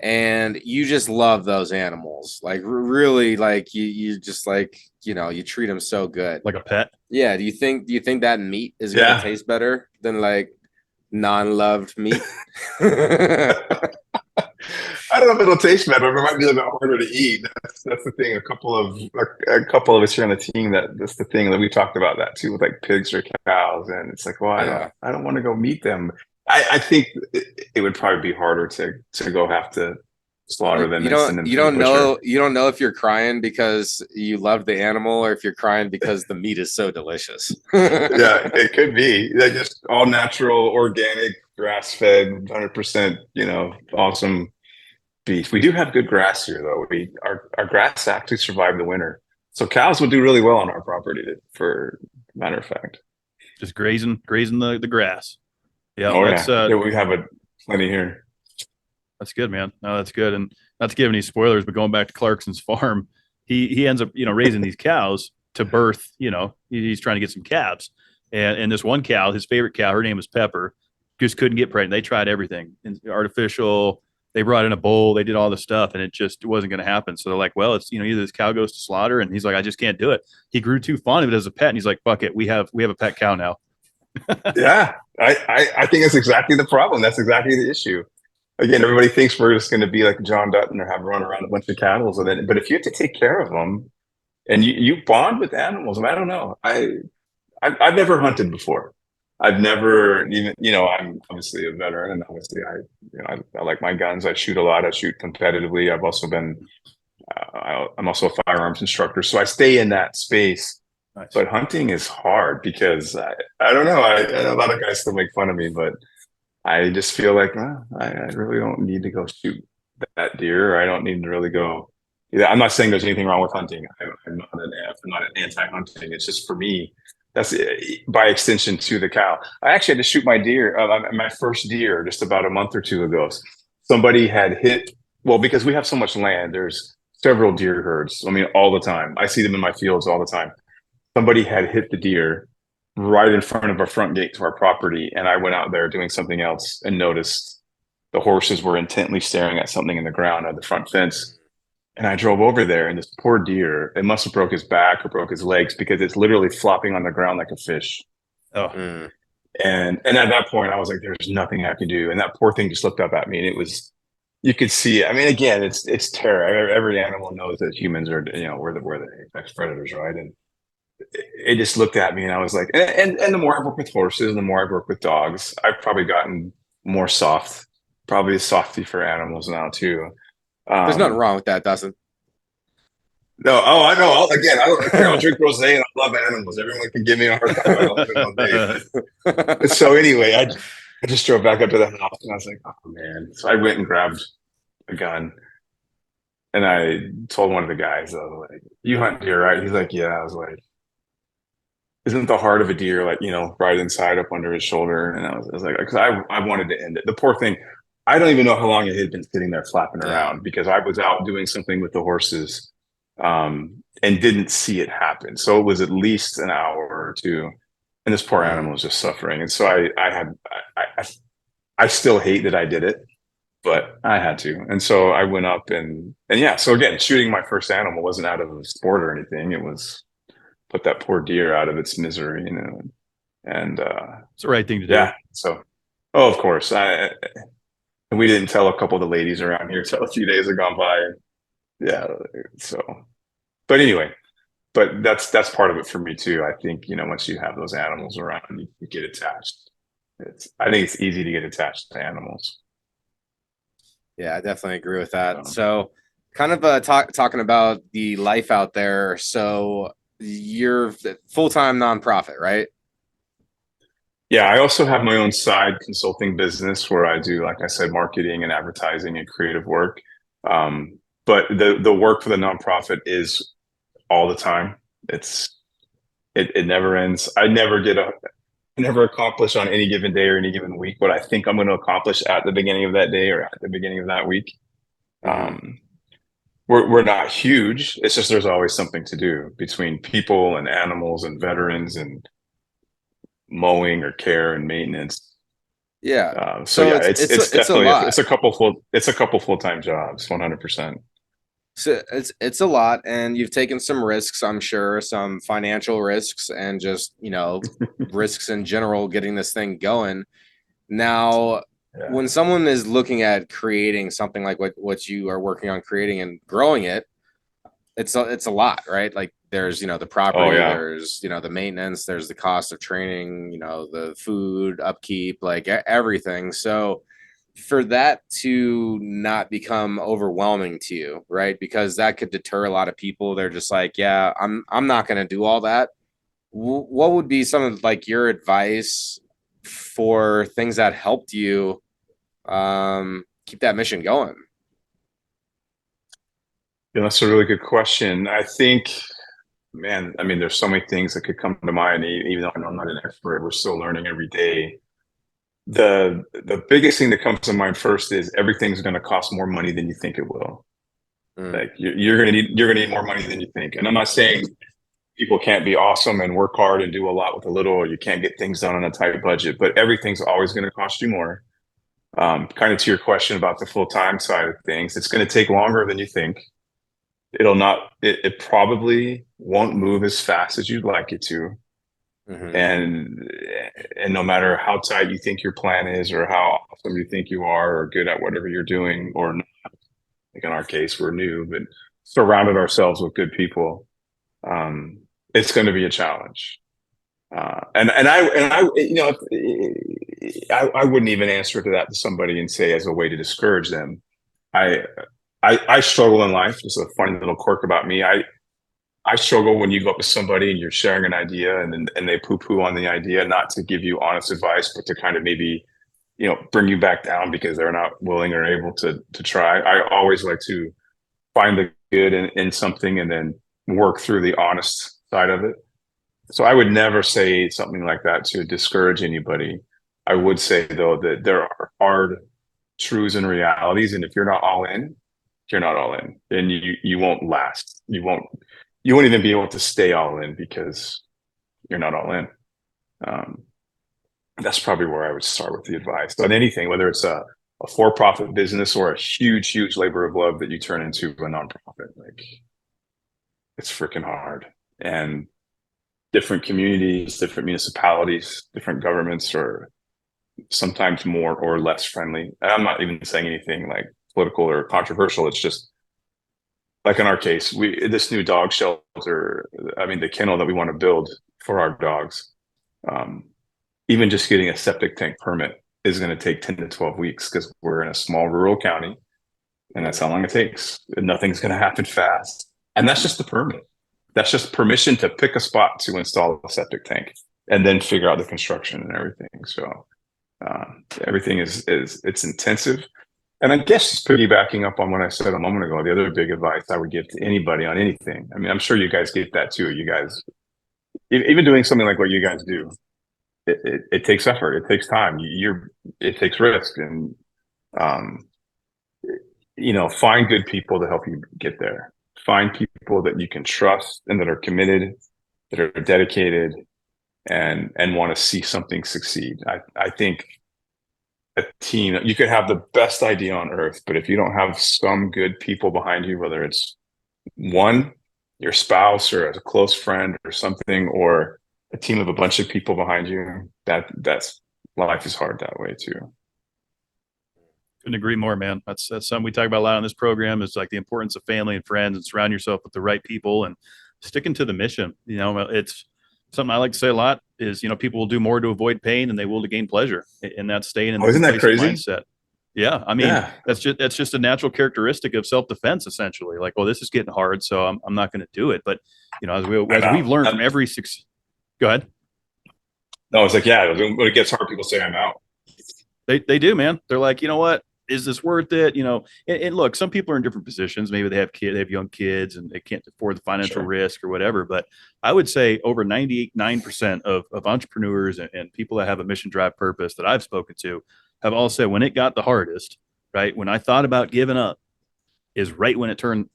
and you just love those animals, like really, like you just like you treat them so good, like a pet. Yeah. Do you think that meat is gonna taste better than like non-loved meat? I don't know if it'll taste better, but it might be a little bit harder to eat. That's the thing. A couple of us here on the team, that's the thing that we talked about that too, with like pigs or cows, and it's like, well, I don't want to go meet them. I think it would probably be harder to go have to slaughter them. You don't know if you're crying because you love the animal or if you're crying because the meat is so delicious. Yeah, it could be. They're just all natural, organic, grass fed, 100%. Awesome beef. We do have good grass here, though. Our grass actually survived the winter, so cows would do really well on our property. For matter of fact, just grazing the grass. Yeah, we have plenty here. That's good, man. No, that's good. And not to give any spoilers, but going back to Clarkson's farm, he ends up raising these cows to birth. He's trying to get some calves, and this one cow, his favorite cow, her name was Pepper, just couldn't get pregnant. They tried everything, artificial. They brought in a bull. They did all the stuff, and it just wasn't going to happen. So they're like, well, it's either this cow goes to slaughter, and he's like, I just can't do it. He grew too fond of it as a pet, and he's like, fuck it, we have a pet cow now. Yeah, I think that's exactly the problem. That's exactly the issue. Again, everybody thinks we're just going to be like John Dutton or have run around a bunch of cattle. But if you have to take care of them, and you bond with animals, I don't know. I've never hunted before. I've never even, I'm obviously a veteran, and obviously I like my guns. I shoot a lot. I shoot competitively. I've also been, I'm also a firearms instructor, so I stay in that space. Nice. But hunting is hard because I don't know. A lot of guys still make fun of me, but I just feel like I really don't need to go shoot that deer. Or I don't need to really go. I'm not saying there's anything wrong with hunting. I'm not an anti-hunting. It's just for me. That's by extension to the cow. I actually had to shoot my deer, my first deer, just about a month or two ago. Somebody had hit, because we have so much land, there's several deer herds. I mean, all the time. I see them in my fields all the time. Somebody had hit the deer right in front of our front gate to our property, and I went out there doing something else and noticed the horses were intently staring at something in the ground at the front fence. And I drove over there, and this poor deer, it must have broke his back or broke his legs because it's literally flopping on the ground like a fish. Oh. And at that point, I was like, there's nothing I can do. And that poor thing just looked up at me, and it was, you could see it. I mean, again, it's terror. Every animal knows that humans are, we're the apex predators, right? And it just looked at me, and I was like, and the more I work with horses, the more I work with dogs, I've probably gotten more soft, probably a softie for animals now too. There's nothing wrong with that, Dustin. No, I know. Again, I don't drink rosé, and I love animals. Everyone can give me a hard time. I don't drink rosé. So anyway, I just drove back up to the house, and I was like, oh man. So I went and grabbed a gun, and I told one of the guys, I was like, you hunt deer, right? He's like, yeah. I was like, isn't the heart of a deer like, right inside up under his shoulder? And I was like, because I wanted to end it. The poor thing, I don't even know how long it had been sitting there flapping around because I was out doing something with the horses, and didn't see it happen. So it was at least an hour or two, and this poor animal was just suffering. And so I still hate that I did it, but I had to. And so I went up and yeah. So again, shooting my first animal wasn't out of a sport or anything. It was put that poor deer out of its misery, and It's the right thing to do. yeah. So, of course, we didn't tell a couple of the ladies around here till a few days had gone by. Yeah. So, but anyway, but that's part of it for me too. I think, once you have those animals around, you get attached. I think it's easy to get attached to animals. Yeah, I definitely agree with that. So kind of talking about the life out there. So you're full-time nonprofit, right? Yeah, I also have my own side consulting business where I do, like I said, marketing and advertising and creative work. But the work for the nonprofit is all the time. It never ends. I never accomplish on any given day or any given week what I think I'm going to accomplish at the beginning of that day or at the beginning of that week. We're not huge. It's just there's always something to do between people and animals and veterans and mowing or care and maintenance. Yeah. So yeah, it's definitely a lot. It's a couple full-time jobs, 100%. So it's a lot, and you've taken some risks, I'm sure, some financial risks and just, risks in general getting this thing going. Now, when someone is looking at creating something like what you are working on creating and growing it, it's a lot, right? Like there's, the property, there's, the maintenance, there's the cost of training, the food, upkeep, like everything. So for that to not become overwhelming to you, right? Because that could deter a lot of people. They're just like, yeah, I'm not going to do all that. What would be some of like your advice for things that helped you keep that mission going? Yeah, that's a really good question. I think, man, I mean, there's so many things that could come to mind, even though I'm not an expert, we're still learning every day. The biggest thing that comes to mind first is everything's going to cost more money than you think it will. Like you're going to need more money than you think. And I'm not saying people can't be awesome and work hard and do a lot with a little, or you can't get things done on a tight budget, but everything's always going to cost you more. Kind of to your question about the full-time side of things, it's going to take longer than you think. It probably won't move as fast as you'd like it to. And no matter how tight you think your plan is or how awesome you think you are or good at whatever you're doing or not, like in our case, we're new, but surrounded ourselves with good people. It's going to be a challenge. And I wouldn't even answer to that to somebody and say as a way to discourage them. I struggle in life. Just a funny little quirk about me. I struggle when you go up to somebody and you're sharing an idea and they poo-poo on the idea, not to give you honest advice, but to kind of maybe, bring you back down because they're not willing or able to try. I always like to find the good in something and then work through the honest side of it. So I would never say something like that to discourage anybody. I would say though that there are hard truths and realities, and if you're not all in, you're not all in, then you won't last. You won't even be able to stay all in because you're not all in. That's probably where I would start with the advice on anything, whether it's a for-profit business or a huge, huge labor of love that you turn into a nonprofit. Like, it's freaking hard. And different communities, different municipalities, different governments are sometimes more or less friendly. And I'm not even saying anything like political or controversial. It's just like in our case, this new dog shelter, the kennel that we want to build for our dogs, even just getting a septic tank permit is going to take 10 to 12 weeks because we're in a small rural county, and that's how long it takes. Nothing's going to happen fast. And that's just the permit. That's just permission to pick a spot to install a septic tank and then figure out the construction and everything. So everything it's intensive. And I guess just piggybacking up on what I said a moment ago, the other big advice I would give to anybody on anything. I'm sure you guys get that too. You guys even doing something like what you guys do, it takes effort, it takes time, it takes risk, and um, find good people to help you get there. Find people that you can trust and that are committed, that are dedicated, and want to see something succeed. I think a team, you could have the best idea on earth, but if you don't have some good people behind you, whether it's your spouse or a close friend or something, or a team of a bunch of people behind you, that's life is hard that way too. Couldn't agree more, man. That's something we talk about a lot on this program. Is like the importance of family and friends, and surround yourself with the right people and sticking to the mission. It's something I like to say a lot is, people will do more to avoid pain than they will to gain pleasure. And that's staying in the isn't that crazy mindset. Yeah. I mean, that's just a natural characteristic of self-defense, essentially. Like, well, this is getting hard, so I'm not going to do it. But, as we've learned from every six, go ahead. No, it's like, when it gets hard, people say I'm out. They do, man. They're like, you know what? Is this worth it? And look, some people are in different positions. Maybe they have young kids and they can't afford the financial risk or whatever. But I would say over 99% of entrepreneurs and people that have a mission drive purpose that I've spoken to have all said when it got the hardest, right? When I thought about giving up is right when it turned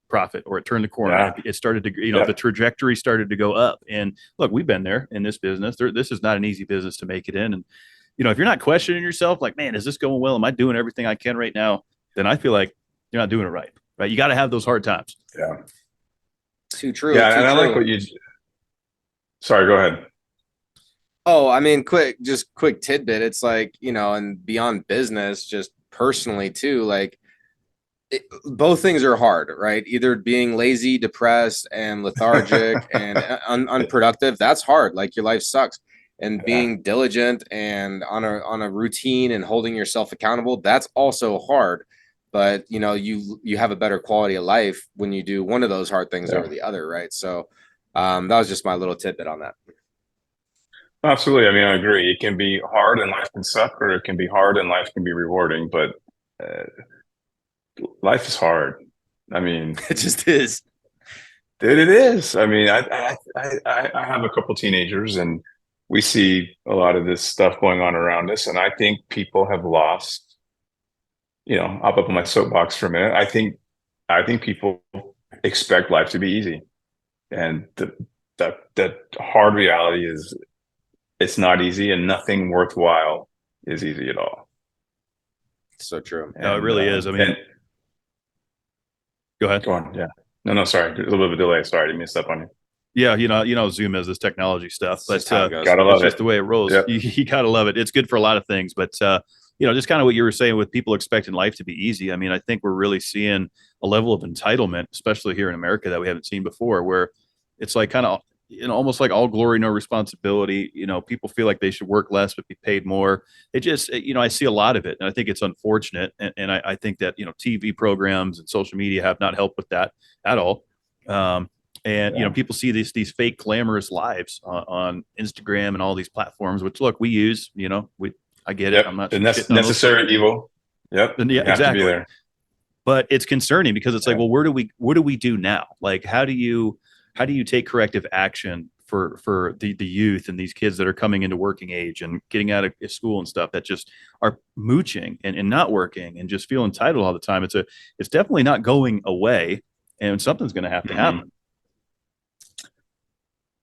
profit or it turned the corner. Yeah. It started to, the trajectory started to go up. And look, we've been there in this business. This is not an easy business to make it in. And if you're not questioning yourself, like, man, is this going well? Am I doing everything I can right now? Then I feel like you're not doing it right. You got to have those hard times. Yeah. Too true. Yeah. Too and true. I like what sorry, go ahead. Oh, I mean, quick tidbit. It's like, and beyond business, just personally too, like both things are hard, right? Either being lazy, depressed, and lethargic and unproductive. That's hard. Like your life sucks. And being diligent and on a routine and holding yourself accountable, that's also hard. But you have a better quality of life when you do one of those hard things over the other, right? So that was just my little tidbit on that. Absolutely. I mean, I agree. It can be hard and life can suck, or it can be hard and life can be rewarding. But life is hard. I mean, it just is. Dude, it is. I mean, I have a couple teenagers, and we see a lot of this stuff going on around us. And I think people have lost, I'll up on my soapbox for a minute. I think people expect life to be easy. And that hard reality is it's not easy, and nothing worthwhile is easy at all. So true. No, it really is. I mean, go ahead. Go on. Yeah. No, sorry. There's a little bit of a delay. Sorry, I didn't mean to step on you. Yeah, Zoom has this technology stuff, but gotta love it's just the way it rolls. Yep. You gotta love it. It's good for a lot of things, but just kind of what you were saying with people expecting life to be easy. I mean, I think we're really seeing a level of entitlement, especially here in America, that we haven't seen before, where it's like kind of almost like all glory, no responsibility. People feel like they should work less but be paid more. It just, I see a lot of it, and I think it's unfortunate. And I think that TV programs and social media have not helped with that at all. People see these fake glamorous lives on Instagram and all these platforms, which look, we use, I get it. I'm not necessary evil. Yep. Yeah, exactly. But it's concerning because it's like, well, what do we do now? Like, how do you take corrective action for the youth and these kids that are coming into working age and getting out of school and stuff that just are mooching and not working and just feel entitled all the time? It's definitely not going away, and something's going to have to happen.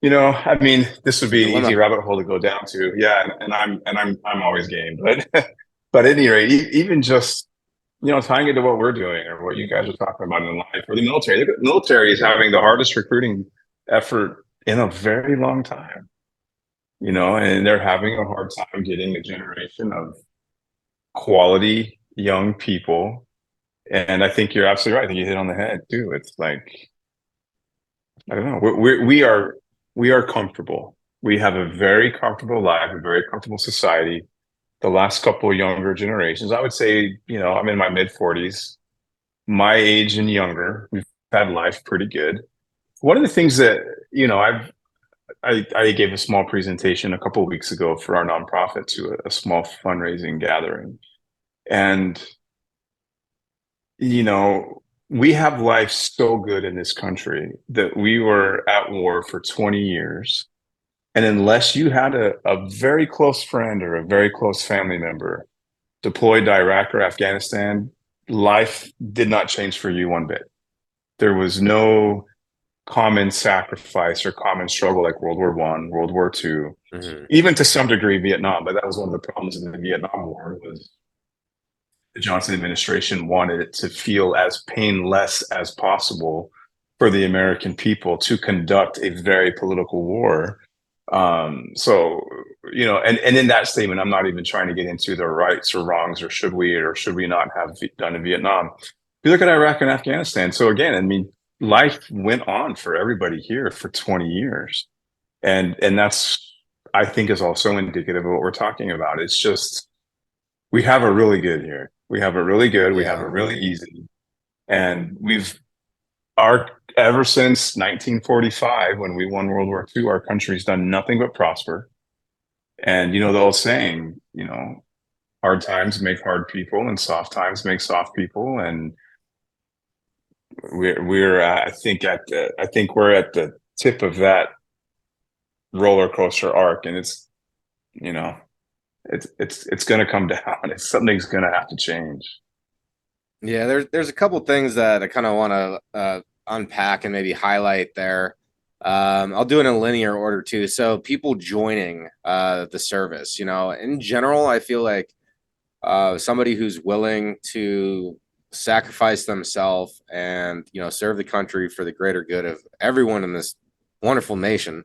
I mean, this would be an easy rabbit hole to go down to. Yeah, and I'm always game, but at any rate, even just tying it to what we're doing or what you guys are talking about in life or the military. The military is having the hardest recruiting effort in a very long time. And they're having a hard time getting a generation of quality young people. And I think you're absolutely right. I think you hit on the head too. It's like, I don't know. We are comfortable. We have a very comfortable life, a very comfortable society. The last couple of younger generations, I would say, I'm in my mid 40s, my age and younger, we've had life pretty good. One of the things that, I gave a small presentation a couple of weeks ago for our nonprofit to a small fundraising gathering. And, we have life so good in this country that we were at war for 20 years. And unless you had a very close friend or a very close family member deployed to Iraq or Afghanistan, life did not change for you one bit. There was no common sacrifice or common struggle like World War I, World War II, even to some degree Vietnam. But that was one of the problems in the Vietnam War was the Johnson administration wanted it to feel as painless as possible for the American people to conduct a very political war. So, you know, and in that statement, I'm not even trying to get into the rights or wrongs or should we not have done in Vietnam. If you look at Iraq and Afghanistan, so again, I mean, life went on for everybody here for 20 years. And that's, I think, is also indicative of what we're talking about. It's just, we have it really good here. We have it really good. We have it really easy. And ever since 1945, when we won World War II, our country's done nothing but prosper. And, you know, the old saying, you know, hard times make hard people and soft times make soft people. And I think we're at the tip of that roller coaster arc, and it's, you know, it's going to come down. Something's going to have to change. Yeah, there's a couple things that I kind of want to unpack and maybe highlight there. I'll do it in a linear order too. So people joining the service, you know, in general, I feel like somebody who's willing to sacrifice themselves and, you know, serve the country for the greater good of everyone in this wonderful nation,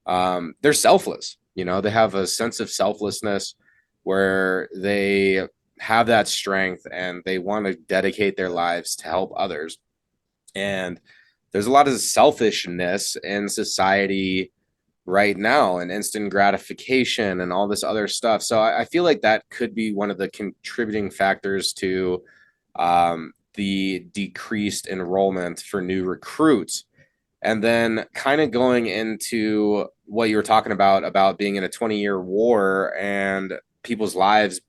they're selfless. You know, they have a sense of selflessness where they have that strength and they want to dedicate their lives to help others. And there's a lot of selfishness in society right now and instant gratification and all this other stuff. So I feel like that could be one of the contributing factors to the decreased enrollment for new recruits. And then kind of going into what you were talking about being in a 20-year war and people's lives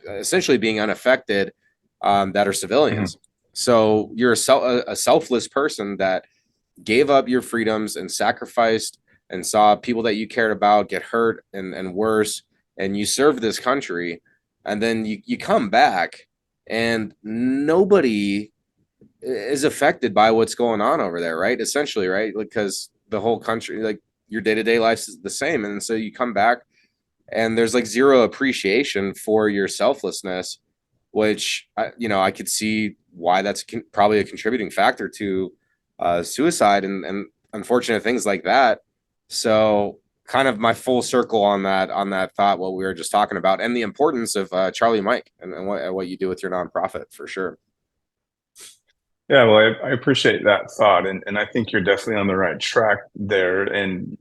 essentially being unaffected that are civilians. So you're a selfless person that gave up your freedoms and sacrificed and saw people that you cared about get hurt and worse, and you served this country, and then you come back and nobody is affected by what's going on over there, right? Essentially, right? Because the whole country, like your day-to-day life is the same. And so you come back and there's like zero appreciation for your selflessness, which, you know, I could see why that's probably a contributing factor to suicide and unfortunate things like that. So kind of my full circle on that thought, what we were just talking about, and the importance of Charlie Mike and what you do with your nonprofit, for sure. Yeah, well, I appreciate that thought, and I think you're definitely on the right track there, and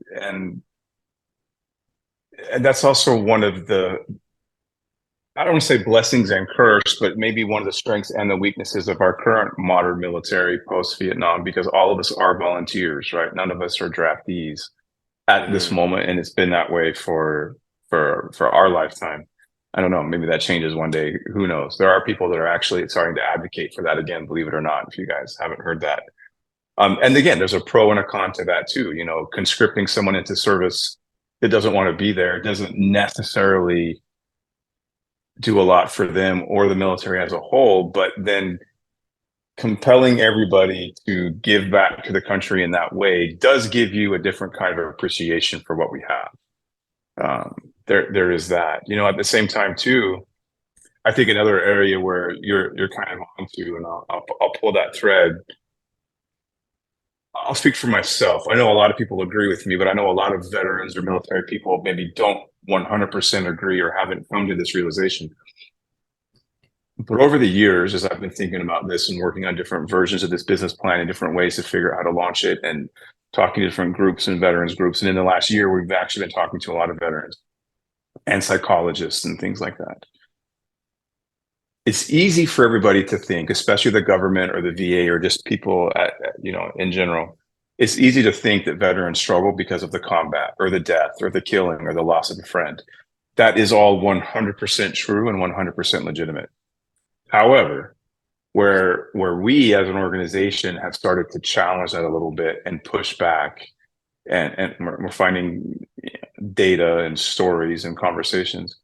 that's also one of the, I don't want to say blessings and curse, but maybe one of the strengths and the weaknesses of our current modern military post-Vietnam, because all of us are volunteers, right? None of us are draftees at this moment, and it's been that way for our lifetime. I don't know, maybe that changes one day. Who knows? There are people that are actually starting to advocate for that again, believe it or not, if you guys haven't heard that. And again, there's a pro and a con to that too. You know, conscripting someone into service that doesn't want to be there doesn't necessarily do a lot for them or the military as a whole, but then compelling everybody to give back to the country in that way does give you a different kind of appreciation for what we have. There is that, you know, at the same time too, I think another area where you're kind of onto, and I'll pull that thread. I'll speak for myself. I know a lot of people agree with me, but I know a lot of veterans or military people maybe don't 100% agree or haven't come to this realization. But over the years, as I've been thinking about this and working on different versions of this business plan and different ways to figure out how to launch it and talking to different groups and veterans groups, and in the last year, we've actually been talking to a lot of veterans and psychologists and things like that. It's easy for everybody to think, especially the government or the VA or just people in general, it's easy to think that veterans struggle because of the combat or the death or the killing or the loss of a friend. That is all 100% true and 100% legitimate. However, where we as an organization have started to challenge that a little bit and push back, and we're finding data and stories and conversations.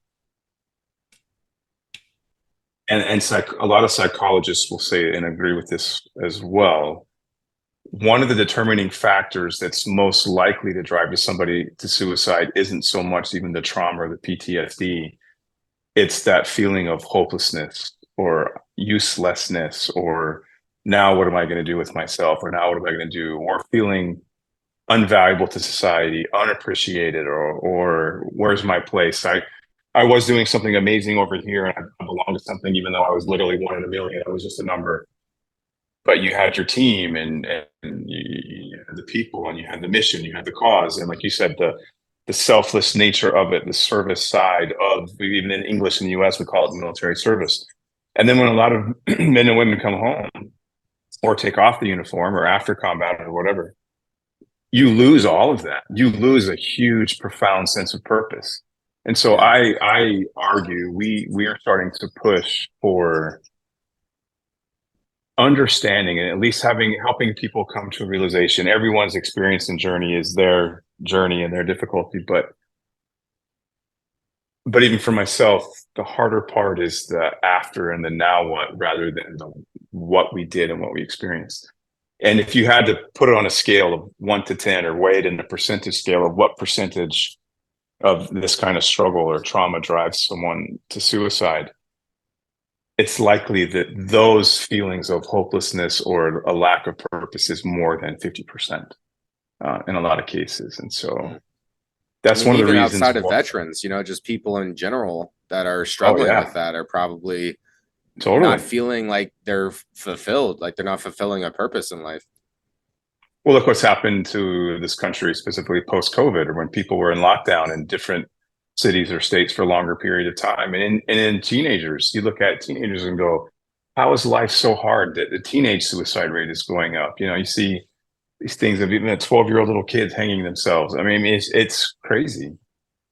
And a lot of psychologists will say and agree with this as well. One of the determining factors that's most likely to drive somebody to suicide isn't so much even the trauma or the PTSD. It's that feeling of hopelessness or uselessness, or now what am I going to do with myself, or now what am I going to do, or feeling unvaluable to society, unappreciated, or where's my place? I was doing something amazing over here and I belong to something, even though I was literally one in a million. I was just a number. But you had your team and you had the people, and you had the mission, you had the cause. And like you said, the selfless nature of it, the service side of, even in English in the US, we call it military service. And then when a lot of men and women come home or take off the uniform or after combat or whatever, you lose all of that. You lose a huge, profound sense of purpose. And so I argue we are starting to push for understanding, and at least helping people come to a realization. Everyone's experience and journey is their journey and their difficulty, but even for myself, the harder part is the after and the now what, rather than the what we did and what we experienced. And if you had to put it on a scale of 1 to 10 or weigh it in a percentage scale of what percentage of this kind of struggle or trauma drives someone to suicide, it's likely that those feelings of hopelessness or a lack of purpose is more than 50% in a lot of cases. And so that's one of the reasons. Outside of veterans, just people in general that are struggling with that are probably not feeling like they're fulfilled, like they're not fulfilling a purpose in life. Well, look what's happened to this country, specifically post-COVID, or when people were in lockdown in different cities or states for a longer period of time. And in teenagers, you look at teenagers and go, how is life so hard that the teenage suicide rate is going up? You see these things of even 12-year-old little kids hanging themselves. I mean, it's crazy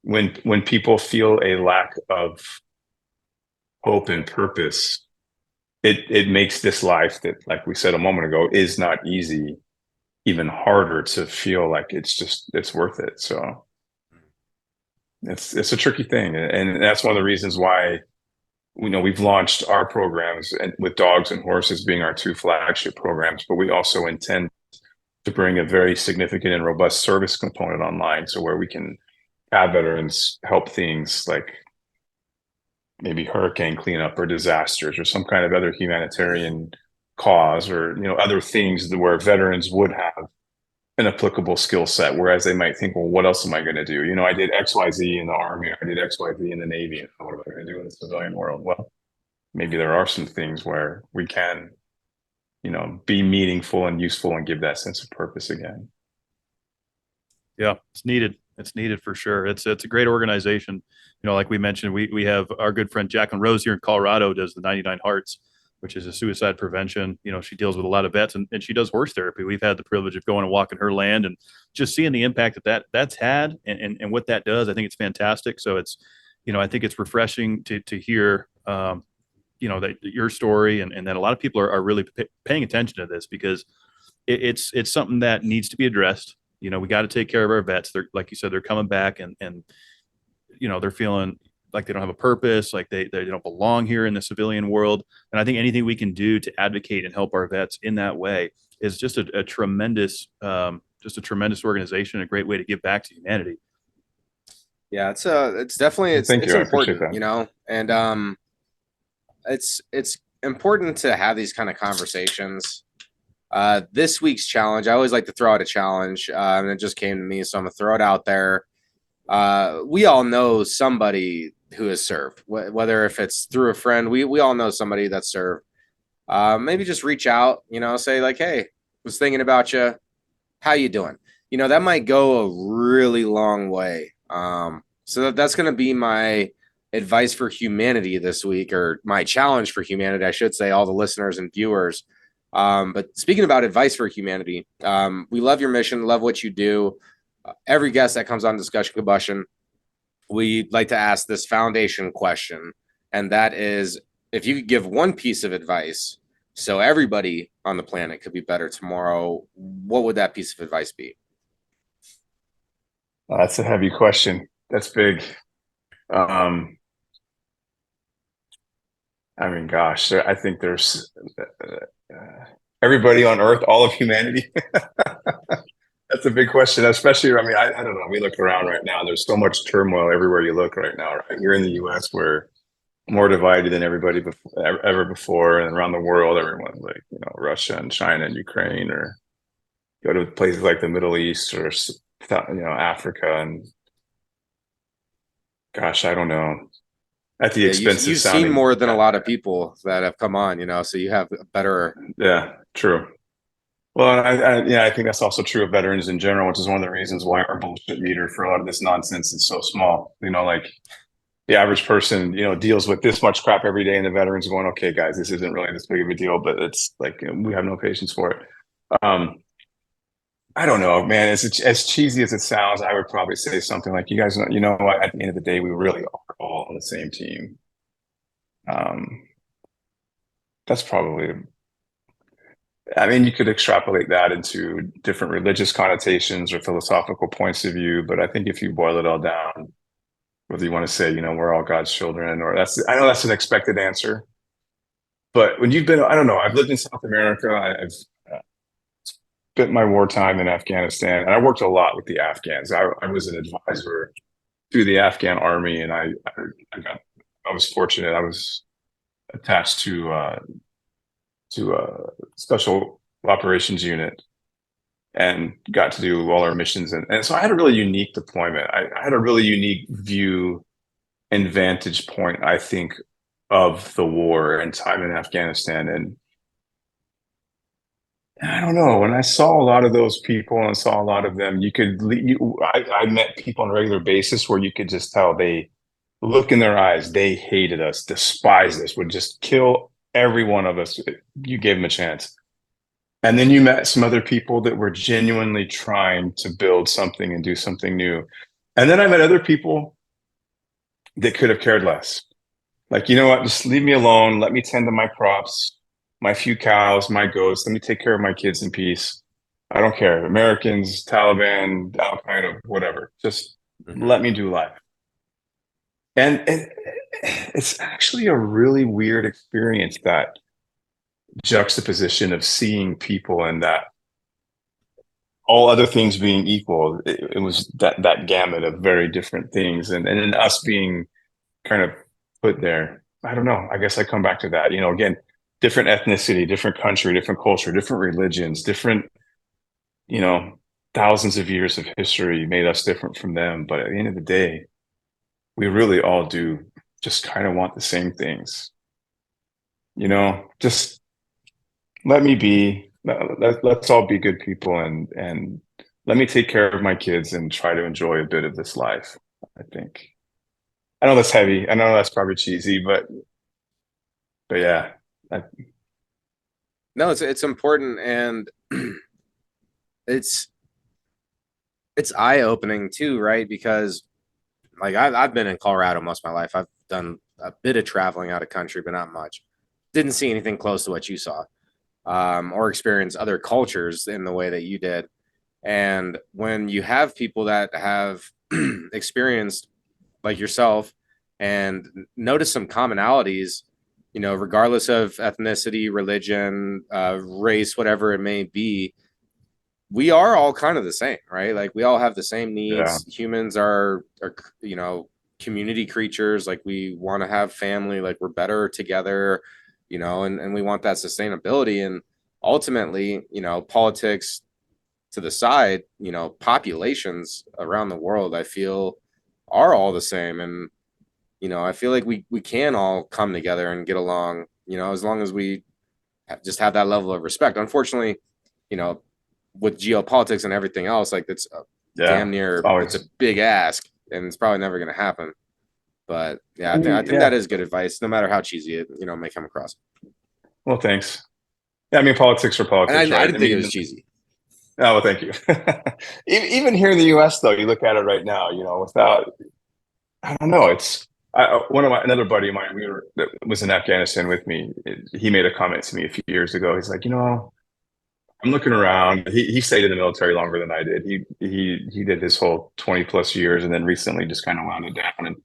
when people feel a lack of hope and purpose. It makes this life that, like we said a moment ago, is not easy, even harder to feel like it's worth it. So it's a tricky thing. And that's one of the reasons why, we've launched our programs, and with dogs and horses being our 2 flagship programs, but we also intend to bring a very significant and robust service component online. So where we can have veterans help things like maybe hurricane cleanup or disasters or some kind of other humanitarian cause, or other things where veterans would have an applicable skill set, whereas they might think, well, what else am I going to do? I did XYZ in the Army, I did XYZ in the Navy, and what am I going to do in the civilian world? Well, maybe there are some things where we can be meaningful and useful and give that sense of purpose again. Yeah, it's needed for sure. It's a great organization. Like we mentioned, we have our good friend Jacqueline Rose here in Colorado does the 99 Hearts, which is a suicide prevention. She deals with a lot of vets, and she does horse therapy. We've had the privilege of going and walking her land and just seeing the impact that's had and what that does. I think it's fantastic. So it's, I think it's refreshing to hear, that your story and that a lot of people are really paying attention to this, because it's something that needs to be addressed. We got to take care of our vets. They're, like you said, they're coming back and they're feeling like they don't have a purpose, like they don't belong here in the civilian world. And I think anything we can do to advocate and help our vets in that way is just a tremendous organization, a great way to give back to humanity. Yeah, it's definitely it's important, and it's important to have these kind of conversations. This week's challenge, I always like to throw out a challenge, and it just came to me, so I'm gonna throw it out there. We all know somebody who has served, whether if it's through a friend, we all know somebody that's served. Maybe just reach out, say like, hey, was thinking about you. How you doing? That might go a really long way. So that's going to be my advice for humanity this week, or my challenge for humanity, I should say, all the listeners and viewers. But speaking about advice for humanity, we love your mission, love what you do. Every guest that comes on Discussion Combustion, we like to ask this foundation question, and that is, if you could give one piece of advice so everybody on the planet could be better tomorrow, what would that piece of advice be? That's a heavy question. That's big. I mean, gosh, I think there's everybody on Earth, all of humanity. That's a big question, especially, I mean, I don't know. We look around right now. There's so much turmoil everywhere you look right now, right? Here in the US, we're more divided than everybody ever before. And around the world, everyone's like, Russia and China and Ukraine, or go to places like the Middle East or, Africa. And gosh, I don't know. At the expense of you've seen more than a lot of people that have come on, so you have a better. Yeah, true. Well, I think that's also true of veterans in general, which is one of the reasons why our bullshit meter for a lot of this nonsense is so small. Like the average person, deals with this much crap every day, and the veterans going, okay, guys, this isn't really this big of a deal, but it's like, we have no patience for it. I don't know, man. As cheesy as it sounds, I would probably say something like, you guys, at the end of the day, we really are all on the same team. That's probably, I mean, you could extrapolate that into different religious connotations or philosophical points of view, but I think if you boil it all down, whether you want to say, we're all God's children, or I know that's an expected answer, but when you've been, I don't know, I've lived in South America, I've spent my wartime in Afghanistan, and I worked a lot with the Afghans. I was an advisor to the Afghan army, and I was fortunate. I was attached to a special operations unit and got to do all our missions. And so I had a really unique deployment. I had a really unique view and vantage point, I think, of the war and time in Afghanistan. And I don't know, when I saw a lot of those people and saw a lot of them, I met people on a regular basis where you could just tell they look in their eyes, they hated us, despised us, would just kill every one of us. You gave them a chance. And then you met some other people that were genuinely trying to build something and do something new. And then I met other people that could have cared less. Like, you know what, just leave me alone. Let me tend to my crops, my few cows, my goats. Let me take care of my kids in peace. I don't care. Americans, Taliban, Al Qaeda, whatever. Just let me do life. And it's actually a really weird experience, that juxtaposition of seeing people, and that all other things being equal, it was that gamut of very different things, and then us being kind of put there. I don't know. I guess I come back to that. Again, different ethnicity, different country, different culture, different religions, different, thousands of years of history made us different from them. But at the end of the day, we really all do just kind of want the same things. Just let me be, let's all be good people, and let me take care of my kids and try to enjoy a bit of this life, I think. I know that's heavy. I know that's probably cheesy, but yeah. No, it's important, and it's eye-opening too, right? Because like I've been in Colorado most of my life. I've done a bit of traveling out of country, but not much. Didn't see anything close to what you saw, or experience other cultures in the way that you did. And when you have people that have experienced like yourself and notice some commonalities, regardless of ethnicity, religion, race, whatever it may be, we are all kind of the same, right? Like we all have the same needs. Yeah. Humans are community creatures. Like we want to have family, like we're better together, and we want that sustainability. And ultimately, politics to the side, populations around the world, I feel, are all the same. And, I feel like we can all come together and get along, as long as we just have that level of respect. Unfortunately, with geopolitics and everything else, like it's damn near, it's a big ask, and it's probably never going to happen. But yeah, I think that is good advice, no matter how cheesy it, may come across. Well, thanks. Yeah, I mean, politics for politics. And I didn't think it was cheesy. Oh, well, thank you. Even here in the U.S., though, you look at it right now, without, I don't know, it's Another buddy of mine, that was in Afghanistan with me. He made a comment to me a few years ago. He's like, I'm looking around. He stayed in the military longer than I did. He did his whole 20 plus years, and then recently just kind of wound it down. And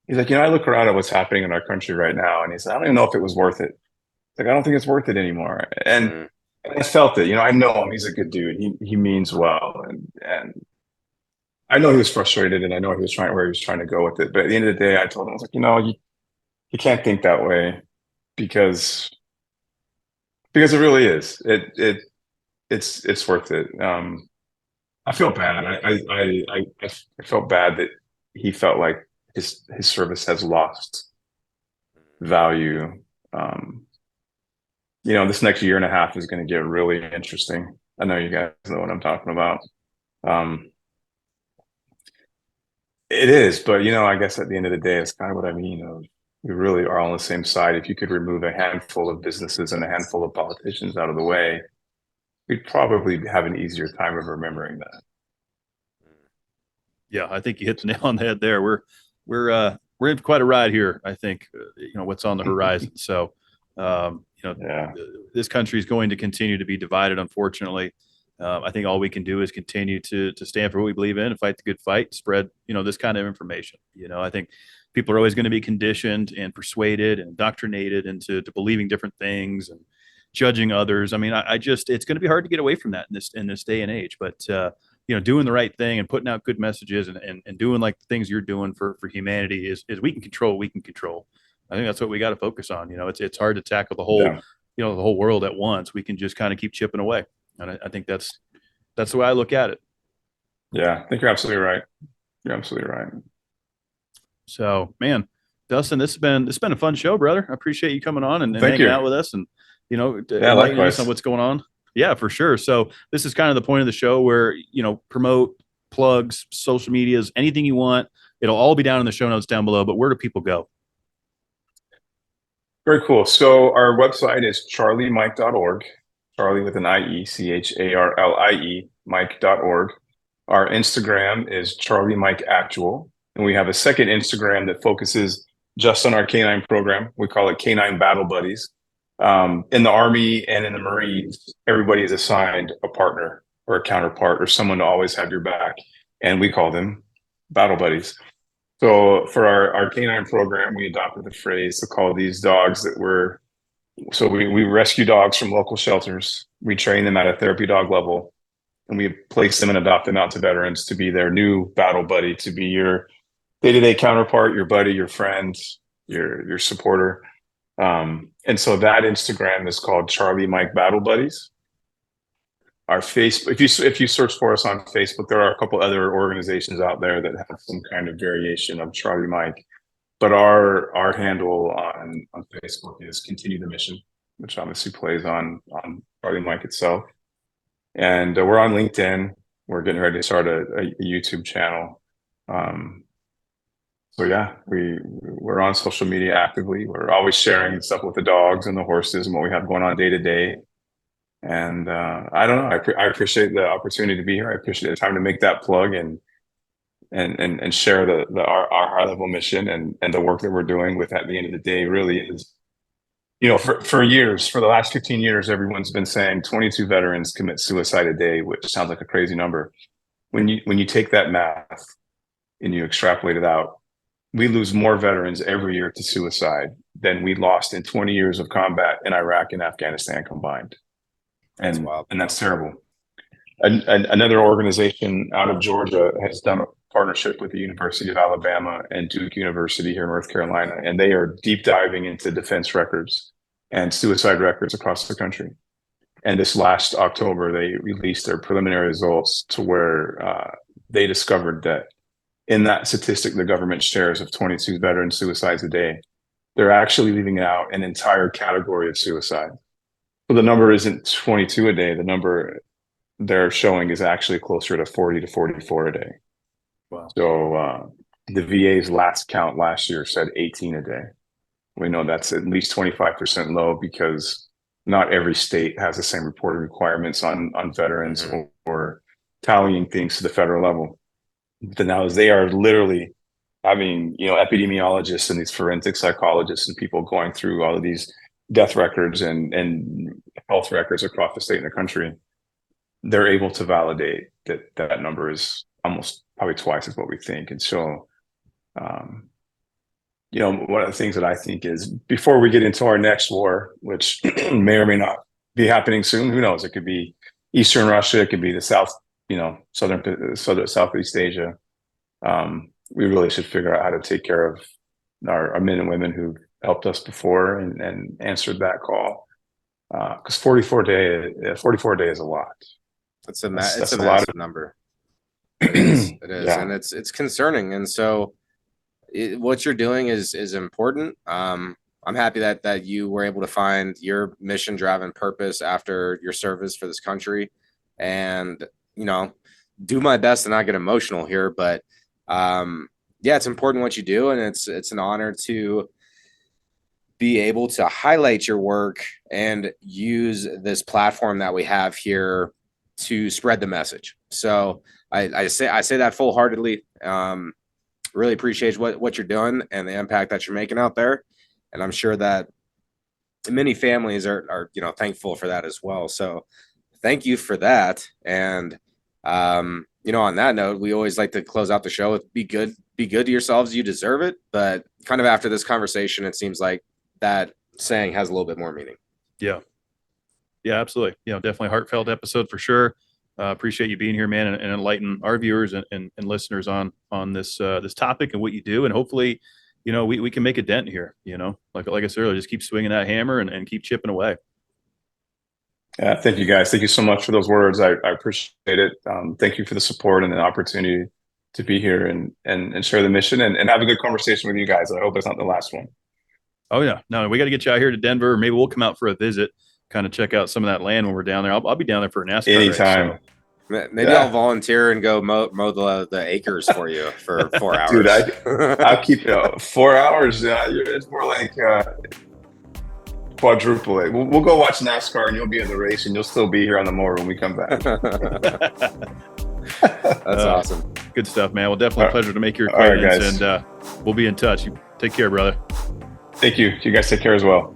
he's like, I look around at what's happening in our country right now, and he said, I don't even know if it was worth it. Like, I don't think it's worth it anymore. And I felt it. I know him. He's a good dude. He means well, and I know he was frustrated, and I know he was trying where he was trying to go with it. But at the end of the day, I told him, I was like, you can't think that way because it really is. It's worth it. I feel bad. I felt bad that he felt like his service has lost value. This next year and a half is going to get really interesting. I know you guys know what I'm talking about. It is, but I guess at the end of the day, it's kind of what I mean. We really are on the same side. If you could remove a handful of businesses and a handful of politicians out of the way, we'd probably have an easier time of remembering that. Yeah, I think you hit the nail on the head there. We're in quite a ride here. I think what's on the horizon. So this country is going to continue to be divided, unfortunately. I think all we can do is continue to stand for what we believe in and fight the good fight, spread, this kind of information. I think people are always going to be conditioned and persuaded and indoctrinated into believing different things and judging others. I mean, it's going to be hard to get away from that in this day and age, but doing the right thing and putting out good messages and doing like the things you're doing for humanity is we can control what we can control. I think that's what we got to focus on. It's hard to tackle the whole, the whole world at once. We can just kind of keep chipping away. And I think that's the way I look at it. Yeah, I think you're absolutely right. You're absolutely right. So, man, Dustin, it's been a fun show, brother. I appreciate you coming on and hanging out with us and enlightening us on what's going on. Yeah, for sure. So this is kind of the point of the show where promote, plugs, social medias, anything you want. It'll all be down in the show notes down below. But where do people go? Very cool. So our website is charliemike.org. Charlie with an IE, CHARLIE, Mike.org. Our Instagram is Charlie Mike Actual. And we have a second Instagram that focuses just on our canine program. We call it Canine Battle Buddies. In the Army and in the Marines, everybody is assigned a partner or a counterpart or someone to always have your back. And we call them Battle Buddies. So for our canine program, we adopted the phrase to call these dogs we rescue dogs from local shelters. We train them at a therapy dog level, and we place them and adopt them out to veterans to be their new battle buddy, to be your day-to-day counterpart, your buddy, your friend, your supporter. And so that Instagram is called Charlie Mike Battle Buddies. Our Facebook, if you search for us on Facebook, there are a couple other organizations out there that have some kind of variation of Charlie Mike. But our handle on Facebook is Continue the Mission, which obviously plays on Charlie Mike itself. And we're on LinkedIn. We're getting ready to start a YouTube channel. So yeah, we're on social media actively. We're always sharing stuff with the dogs and the horses and what we have going on day to day. And I don't know. I appreciate the opportunity to be here. I appreciate the time to make that plug and share our high level mission and the work that we're doing with. At the end of the day, really is, for the last 15 years, everyone's been saying 22 veterans commit suicide a day, which sounds like a crazy number. When you take that math and you extrapolate it out, we lose more veterans every year to suicide than we lost in 20 years of combat in Iraq and Afghanistan combined. And that's terrible. Another organization out of Georgia has done a partnership with the University of Alabama and Duke University here in North Carolina, and they are deep diving into defense records and suicide records across the country. And this last October, they released their preliminary results to where they discovered that in that statistic the government shares of 22 veteran suicides a day, they're actually leaving out an entire category of suicide. So the number isn't 22 a day. The number they're showing is actually closer to 40 to 44 a day. Wow. So the VA's last count last year said 18 a day. We know that's at least 25% low because not every state has the same reporting requirements on veterans or tallying things to the federal level. But now they are literally having, epidemiologists and these forensic psychologists and people going through all of these death records and health records across the state and the country, they're able to validate that number is almost probably twice as what we think. And so, one of the things that I think is, before we get into our next war, which may or may not be happening soon, who knows? It could be Eastern Russia, it could be the Southeast Asia. We really should figure out how to take care of our men and women who helped us before and answered that call. Because 44 day is a lot. It's a massive number. It is, Yeah. and it's concerning. And so, what you're doing is important. I'm happy that you were able to find your mission-driven purpose after your service for this country, and do my best to not get emotional here, but it's important what you do, and it's an honor to be able to highlight your work and use this platform that we have here to spread the message. So I say that full-heartedly. Really appreciate what you're doing and the impact that you're making out there, and I'm sure that many families are thankful for that as well. So thank you for that. And on that note, we always like to close out the show with be good to yourselves, you deserve it. But kind of after this conversation, it seems like that saying has a little bit more meaning. Yeah, absolutely. Definitely heartfelt episode for sure. Appreciate you being here, man, and enlighten our viewers and listeners on this topic and what you do. And hopefully, we can make a dent here, like I said earlier, just keep swinging that hammer and keep chipping away. Yeah, thank you guys. Thank you so much for those words. I appreciate it. Thank you for the support and the opportunity to be here and share the mission and have a good conversation with you guys. I hope it's not the last one. Oh yeah, no, we got to get you out here to Denver. Maybe we'll come out for a visit, kind of check out some of that land when we're down there. I'll be down there for a NASCAR anytime. Race, so. Maybe I'll volunteer and go mow the acres for you for 4 hours. Dude, I'll keep it 4 hours. It's more like quadruple it. We'll go watch NASCAR and you'll be in the race and you'll still be here on the mower when we come back. That's awesome. Good stuff, man. Well, definitely a pleasure to make your All right, acquaintance, guys. and we'll be in touch. You take care, brother. Thank you. You guys take care as well.